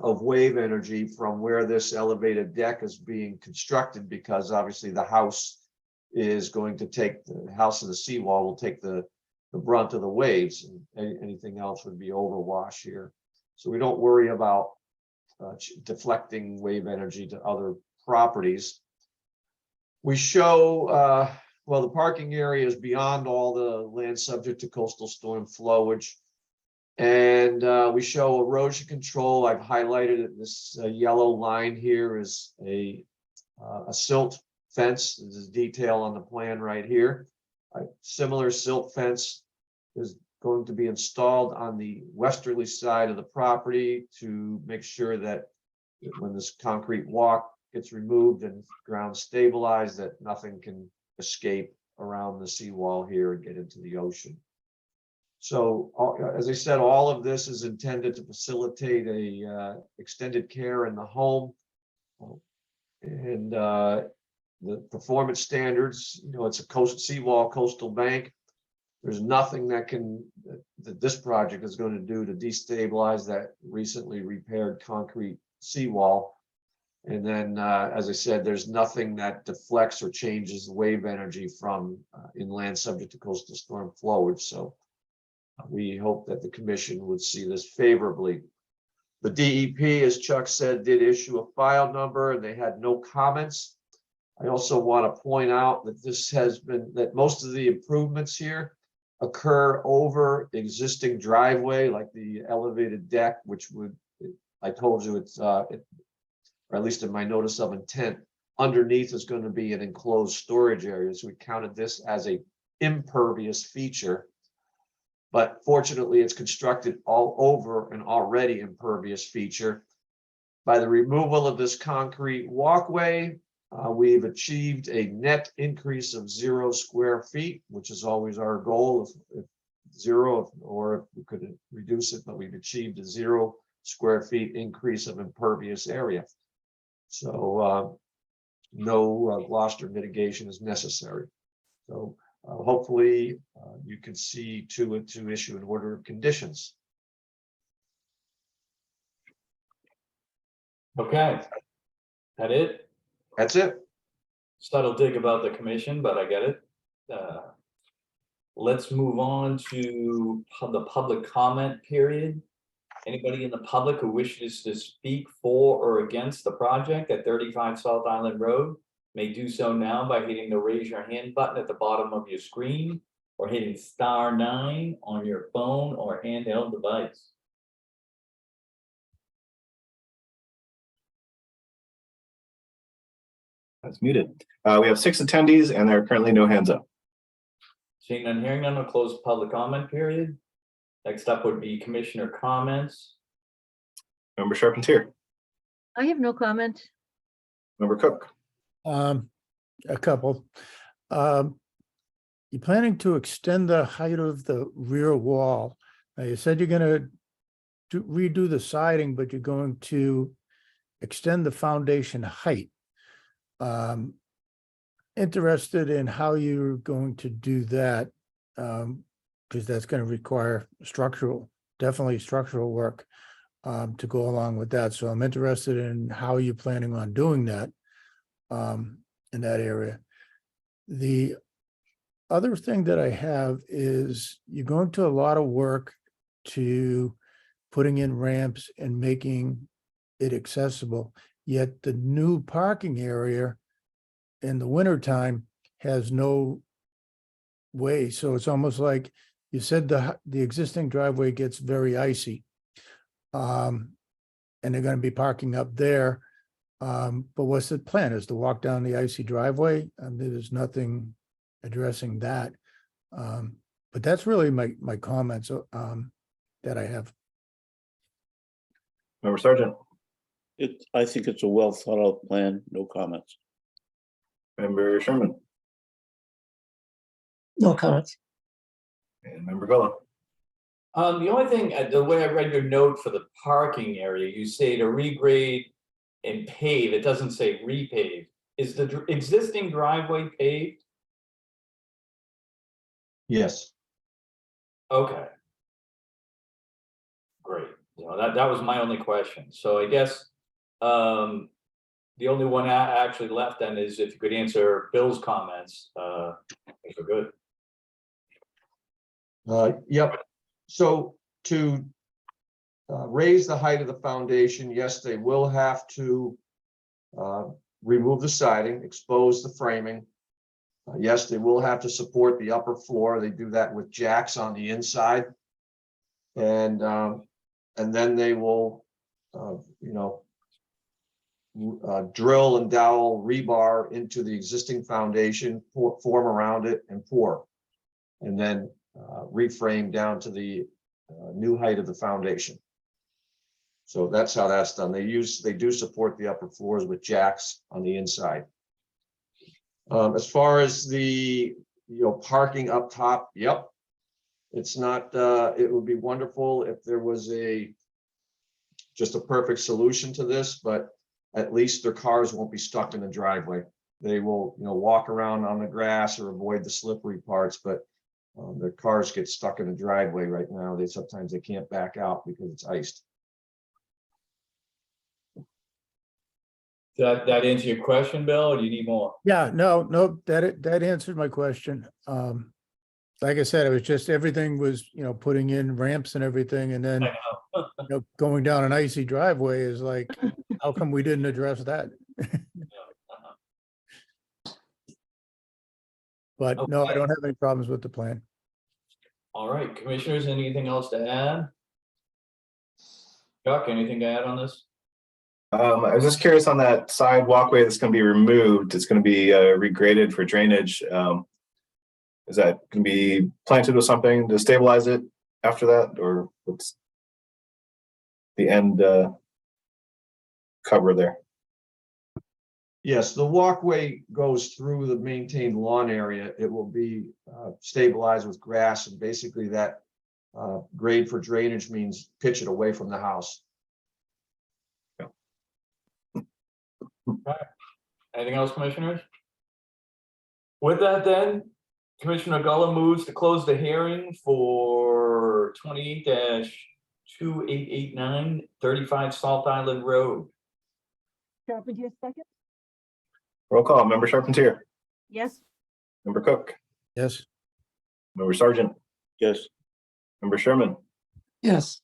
of wave energy from where this elevated deck is being constructed, because obviously the house is going to take the house and the seawall will take the brunt of the waves, and anything else would be overwash here. So we don't worry about deflecting wave energy to other properties. We show, well, the parking area is beyond all the land subject to coastal storm flowage. And we show erosion control. I've highlighted it. This yellow line here is a silt fence. There's detail on the plan right here. A similar silt fence is going to be installed on the westerly side of the property to make sure that when this concrete walk gets removed and ground stabilized, that nothing can escape around the seawall here and get into the ocean. So as I said, all of this is intended to facilitate a extended care in the home. And the performance standards, it's a seawall coastal bank. There's nothing that this project is going to do to destabilize that recently repaired concrete seawall. And then, as I said, there's nothing that deflects or changes wave energy from inland subject to coastal storm flowage. So we hope that the commission would see this favorably. The DEP, as Chuck said, did issue a file number and they had no comments. I also want to point out that that most of the improvements here occur over existing driveway, like the elevated deck, which I told you or at least in my notice of intent, underneath is going to be an enclosed storage area. So we counted this as a impervious feature. But fortunately, it's constructed all over an already impervious feature. By the removal of this concrete walkway, we've achieved a net increase of 0 square feet, which is always our goal, if 0, or if we could reduce it, but we've achieved a 0 square feet increase of impervious area. So no Gloucester mitigation is necessary. So hopefully you can see to it to issue an order of conditions. Okay. That it? That's it. Subtle dig about the commission, but I get it. Let's move on to the public comment period. Anybody in the public who wishes to speak for or against the project at 35 South Island Road may do so now by hitting the raise your hand button at the bottom of your screen or hitting *9 on your phone or handheld device. That's muted. We have 6 attendees and there are currently no hands up. Seeing none, hearing none, we'll close the public comment period. Next up would be commissioner comments. Member Charpentier, I have no comment. Member Cook, A couple. You're planning to extend the height of the rear wall. Now, you said you're going to redo the siding, but you're going to extend the foundation height. Interested in how you're going to do that, because that's going to require structural definitely structural work to go along with that. So I'm interested in how you're planning on doing that in that area. The other thing that I have is you're going to a lot of work to putting in ramps and making it accessible, yet the new parking area in the wintertime has no way. So it's almost like you said the existing driveway gets very icy. And they're going to be parking up there. But what's the plan? Is to walk down the icy driveway? There's nothing addressing that. But that's really my comments that I have. Member Sergeant, I think it's a well thought out plan, no comments. Member Sherman, No comments. and Member Gullo. The only thing, the way I read your note for the parking area, you say to regrade and pave, it doesn't say repave. Is the existing driveway paved? Yes. Okay. Great. You know, that was my only question. So I guess the only one actually left then is if you could answer Bill's comments, if we're good. Yep. So to raise the height of the foundation, yes, they will have to remove the siding, expose the framing. Yes, they will have to support the upper floor. They do that with jacks on the inside. And then they will, drill and dowel rebar into the existing foundation, form around it and pour. And then reframe down to the new height of the foundation. So that's how that's done. They do support the upper floors with jacks on the inside. As far as the parking up top, yep. It's not it would be wonderful if there was just a perfect solution to this, but at least their cars won't be stuck in the driveway. They will, walk around on the grass or avoid the slippery parts, but their cars get stuck in the driveway right now. Sometimes they can't back out because it's iced. That answer your question, Bill, or do you need more? Yeah, no, that answered my question. Like I said, it was just everything was, putting in ramps and everything, and then I know. going down an icy driveway is like, how come we didn't address that? But no, I Okay. don't have any problems with the plan. All right, commissioners, anything else to add? Chuck, anything to add on this? I was just curious on that side walkway that's going to be removed. It's going to be regraded for drainage. Is that going to be planted with something to stabilize it after that, or what's the end cover there? Yes, the walkway goes through the maintained lawn area. It will be stabilized with grass, and basically that grade for drainage means pitch it away from the house. Anything else, commissioners? With that then, Commissioner Gullo moves to close the hearing for 28-2889 35 Salt Island Road. Carpentier, second? Roll call. Member Charpentier, Yes. Member Cook, Yes, Member Sergeant, Yes, Member Sherman, Yes,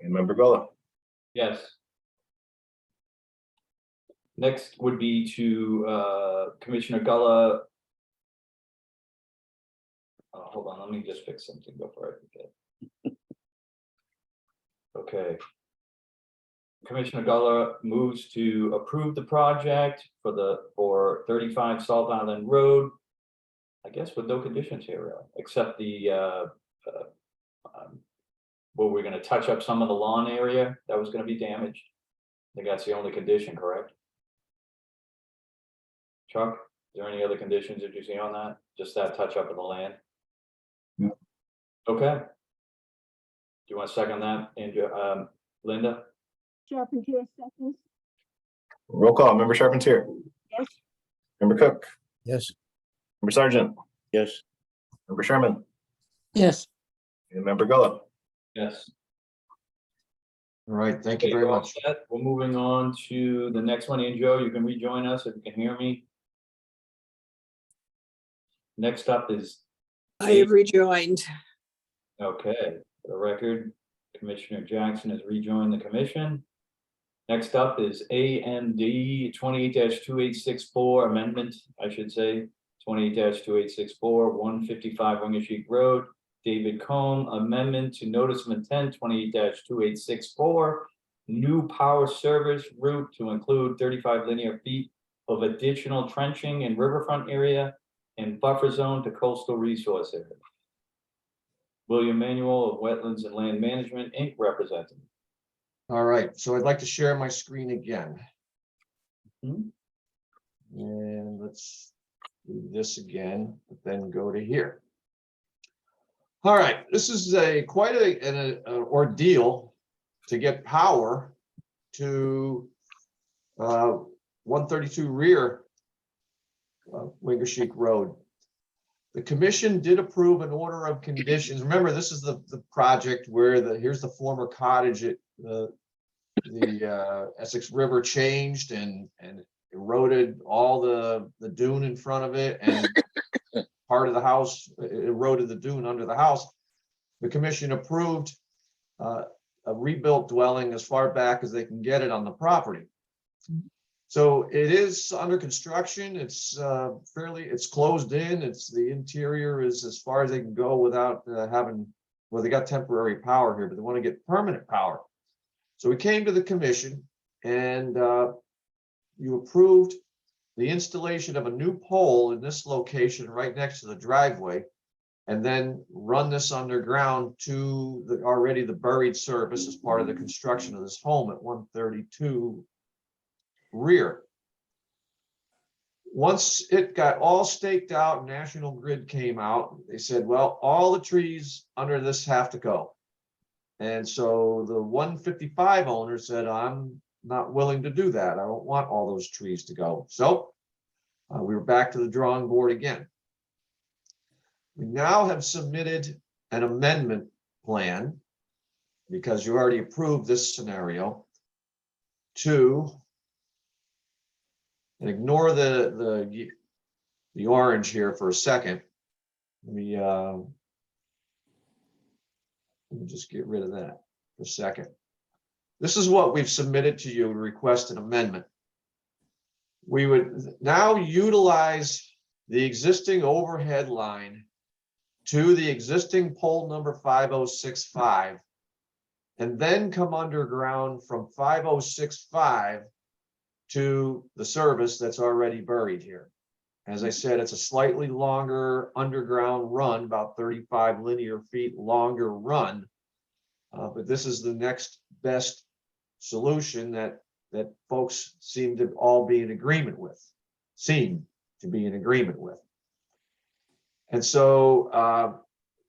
and Member Gullo. Yes. Next would be to Commissioner Gullo. Hold on, let me just fix something before I forget. Okay. Commissioner Gullo moves to approve the project for 35 Salt Island Road. I guess with no conditions here, really, except the where we're gonna touch up some of the lawn area that was gonna be damaged. I think that's the only condition, correct? Chuck, is there any other conditions that you see on that? Just that touch up of the land? No. Okay. Do you want to second that, Andrew, Linda? Carpentier, seconds? Roll call. Member Charpentier, Yes. Member Cook, yes, Member Sergeant, yes, Member Sherman, yes, and Member Gullo. Yes. All right, thank you Okay, very we're all much. set. We're moving on to the next one. And Joe, you can rejoin us if you can hear me. Next up is, I have rejoined. okay, for the record, Commissioner Jackson has rejoined the commission. Next up is AMD 28-2864 amendment, I should say, 28-2864, 155 Wingersheek Road. David Combe, amendment to notice of intent 28-2864, new power service route to include 35 linear feet of additional trenching in riverfront area and buffer zone to coastal resource area. William Manuel of Wetlands and Land Management, Inc., representing. All right, so I'd like to share my screen again. Mhm. And let's do this again, but then go to here. All right, this is quite an ordeal to get power to 132 rear Wingersheek Road. The commission did approve an order of conditions. Remember, this is the project where here's the former cottage at the Essex River changed and eroded all the dune in front of it, and part of the house eroded the dune under the house. The commission approved a rebuilt dwelling as far back as they can get it on the property. So it is under construction. It's it's closed in. The interior is as far as they can go without well, they got temporary power here, but they want to get permanent power. So we came to the commission and you approved the installation of a new pole in this location right next to the driveway, and then run this underground to the buried service as part of the construction of this home at 132 rear. Once it got all staked out, National Grid came out, they said, well, all the trees under this have to go. And so the 155 owner said, I'm not willing to do that. I don't want all those trees to go. So we were back to the drawing board again. We now have submitted an amendment plan, because you already approved this scenario, to, and ignore the orange here for a second. Let me just get rid of that for a second. This is what we've submitted to you to request an amendment. We would now utilize the existing overhead line to the existing pole number 5065, and then come underground from 5065 to the service that's already buried here. As I said, it's a slightly longer underground run, about 35 linear feet longer run. But this is the next best solution that folks seem to all be in agreement with, And so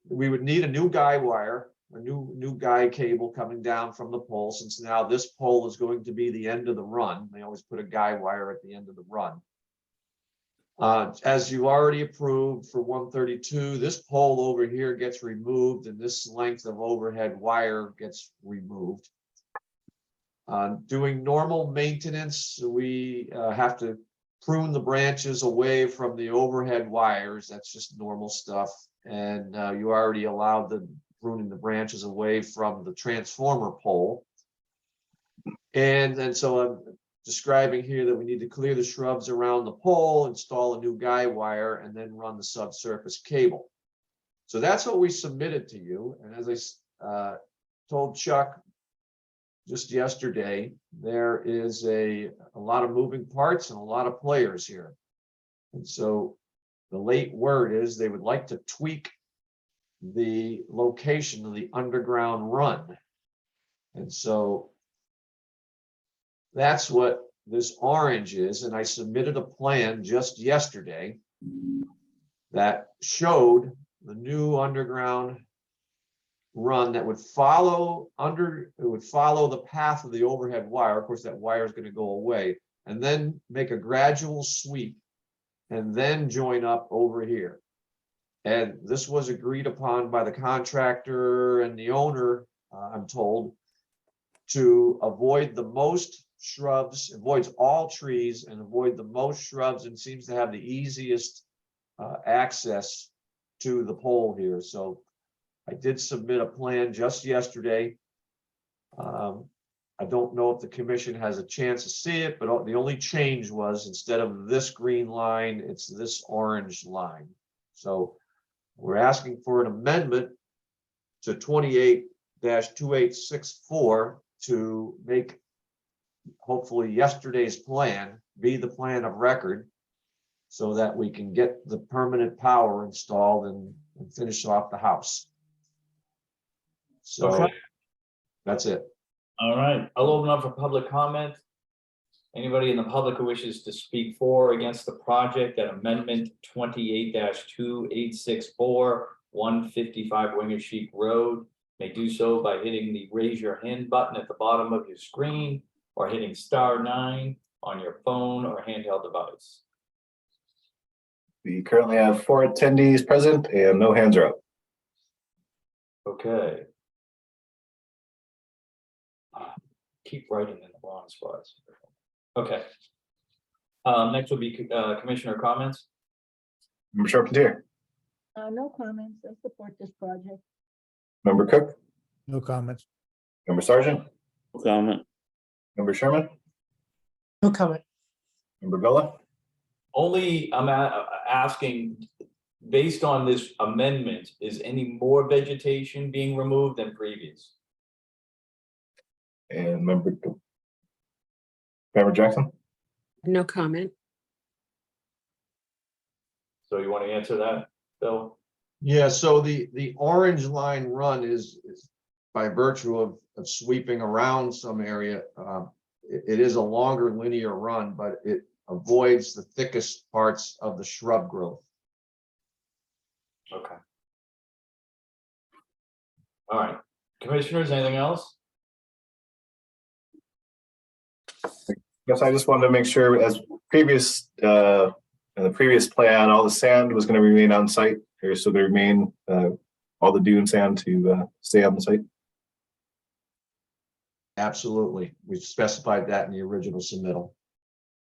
we would need a new guy wire, a new guy cable coming down from the pole, since now this pole is going to be the end of the run. They always put a guy wire at the end of the run. As you already approved for 132, this pole over here gets removed, and this length of overhead wire gets removed. Doing normal maintenance, we have to prune the branches away from the overhead wires. That's just normal stuff. And you already allowed the pruning the branches away from the transformer pole. And so I'm describing here that we need to clear the shrubs around the pole, install a new guy wire, and then run the subsurface cable. So that's what we submitted to you. And as I told Chuck just yesterday, there is a lot of moving parts and a lot of players here. And so the late word is they would like to tweak the location of the underground run. And so that's what this orange is. And I submitted a plan just yesterday that showed the new underground run that would follow the path of the overhead wire. Of course, that wire is going to go away, and then make a gradual sweep and then join up over here. And this was agreed upon by the contractor and the owner, I'm told. to avoid the most shrubs, avoids all trees and avoid the most shrubs, and seems to have the easiest access to the pole here. So I did submit a plan just yesterday. I don't know if the commission has a chance to see it, but the only change was instead of this green line, it's this orange line. So we're asking for an amendment to 28-2864 to make hopefully yesterday's plan be the plan of record so that we can get the permanent power installed and finish off the house. So Okay. that's it. All right, I'll open up for public comment. Anybody in the public who wishes to speak for or against the project at amendment 28-2864, 155 Wingersheek Road may do so by hitting the raise your hand button at the bottom of your screen or hitting *9 on your phone or handheld device. We currently have 4 attendees present and no hands are up. Okay. Keep writing in the wrong spots. Okay. Next will be commissioner comments. Member Charpentier, No comments. I support this project. Member Cook, No comments. Member Sargent, No comment. Member Sherman, No comment. Member Gullah. Only I'm asking, based on this amendment, is any more vegetation being removed than previous? And Member Jackson. No comment. So you want to answer that, Bill? Yeah, so the orange line run is by virtue of sweeping around some area. It is a longer linear run, but it avoids the thickest parts of the shrub growth. Okay. All right, commissioners, anything else? Yes, I just wanted to make sure, as previous, in the previous plan, all the sand was going to remain on site. There's still going to remain all the dune sand to stay on the site. Absolutely. We specified that in the original submittal.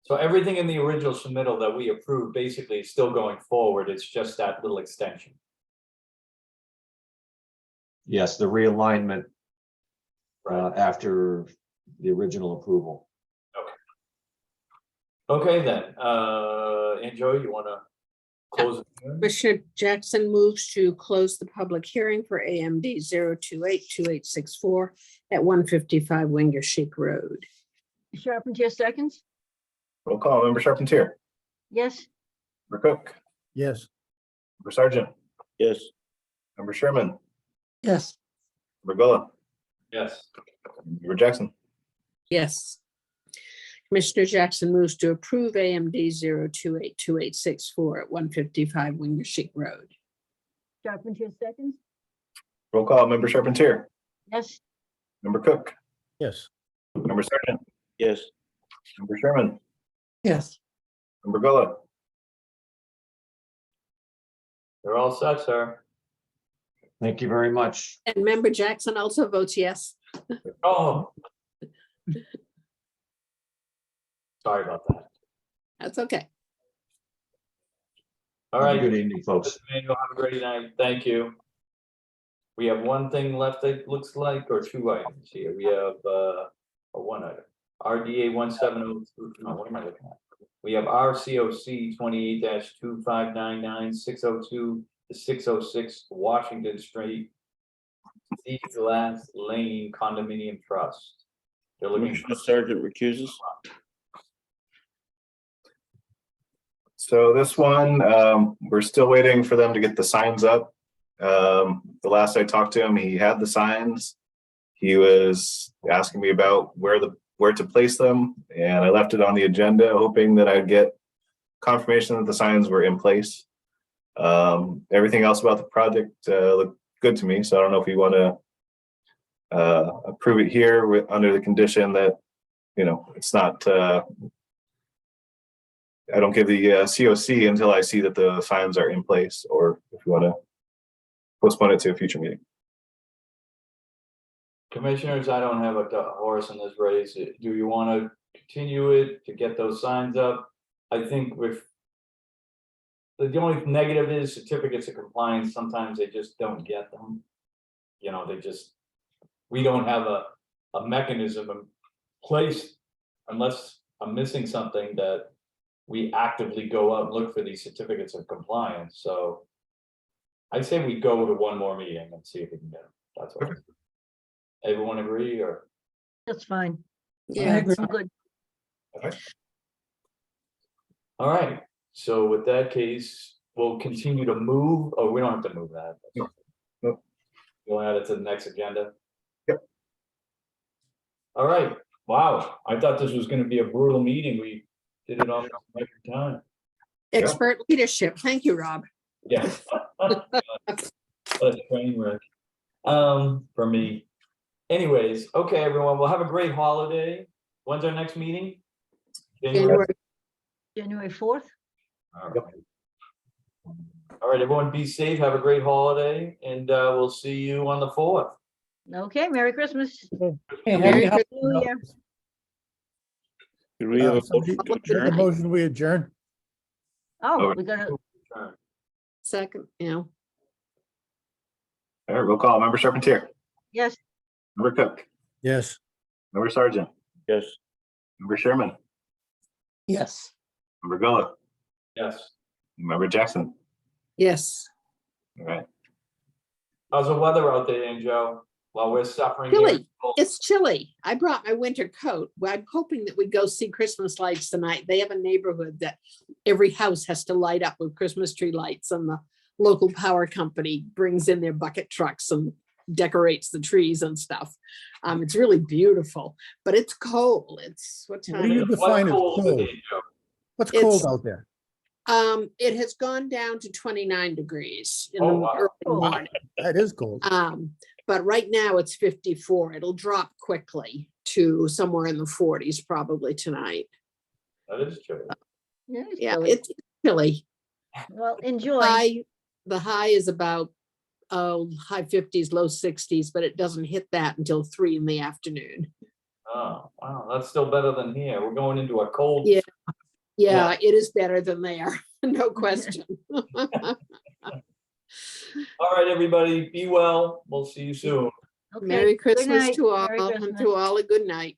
So everything in the original submittal that we approved basically is still going forward. It's just that little extension. Yes, the realignment after the original approval. Okay, then, Joe, you want to close it? Commissioner Jackson moves to close the public hearing for AMD 0282864 at 155 Wingersheek Road. Charpentier seconds? Roll call. Member Charpentier, Yes. Member Cook, Yes. Member Sargent, Yes. Member Sherman, Yes. Member Gullah, Yes. Member Jackson. Yes. Commissioner Jackson moves to approve AMD 0282864 at 155 Wingersheek Road. Charpentier seconds? Roll call. Member Charpentier, Yes. Member Cook, Yes. Member Sargent, Yes. Member Sherman, Yes. Member Gullah. They're all set, sir. Thank you very much. And Member Jackson also votes yes. Oh. Sorry about that. That's okay. All Have a right. Good evening, folks. Mr. Manuel, have a great night. Thank you. We have one thing left, it looks like, or 2 items here. We have or 1 item. RDA 1702. No, what am I looking at? We have RCOC 28-2599 602 to 606 Washington Street, Steve Glass Lane Condominium Trust. They're looking Commissioner Sargent recuses. So this one, we're still waiting for them to get the signs up. The last I talked to him, he had the signs. He was asking me about where to place them, and I left it on the agenda, hoping that I'd get confirmation that the signs were in place. Everything else about the project looked good to me, so I don't know if you want to approve it here under the condition that, you know, it's not. I don't give the COC until I see that the signs are in place, or if you want to postpone it to a future meeting. Commissioners, I don't have a horse in this race. Do you want to continue it to get those signs up? I think with the only negative is certificates of compliance. Sometimes they just don't get them. You know, we don't have a mechanism in place unless I'm missing something that we actively go out and look for these certificates of compliance. So I'd say we go to one more meeting and see if we can get them. That's what. Everyone agree or? That's fine. Yeah, agree. I'm good. All right, so with that case, we'll continue to move, oh, we don't have to move that. Nope. We'll add it to the next agenda. Yep. All right, wow, I thought this was gonna be a brutal meeting. We did it on record time. expert leadership. Thank you, Rob. Yeah. What a train wreck. For me. Anyways, okay, everyone, we'll have a great holiday. When's our next meeting? January. January 4th. All right. All right, everyone be safe, have a great holiday, and we'll see you on the 4th. Okay, Merry Christmas. Hey, Merry happy Christmas. New Year. Do we have a Somebody- motion to Good adjourn? night. Motion, we adjourn. Oh, we gotta, Second, All right, roll call. Member Charpentier, yes, Member Cook, Yes. Member Sergeant, Yes. Member Sherman, Yes. Member Gullo, Yes. Member Jackson. yes. All right. How's the weather out there, Joe? While we're suffering. here? Chilly. It's chilly. I brought my winter coat. Well, I'm hoping that we go see Christmas lights tonight. They have a neighborhood that every house has to light up with Christmas tree lights, and the local power company brings in their bucket trucks and decorates the trees and stuff. It's really beautiful, but it's cold. It's what What do you time? define as cold cold? today, Joe? What's It's- cold out there? It has gone down to 29 degrees in Oh, the wow. early morning. That is cold. But right now it's 54. It'll drop quickly to somewhere in the 40s probably tonight. That is true. yeah, it's Yeah, chilly. it's chilly. Well, enjoy. The high is about, high 50s, low 60s, but it doesn't hit that until 3 in the afternoon. Oh, wow, that's still better than here. We're going into a cold. Yeah. Yeah, it is better than there, no question. All right, everybody, be well. We'll see you soon. Okay, Merry good Christmas night. to all, Merry and Christmas. to all a good night.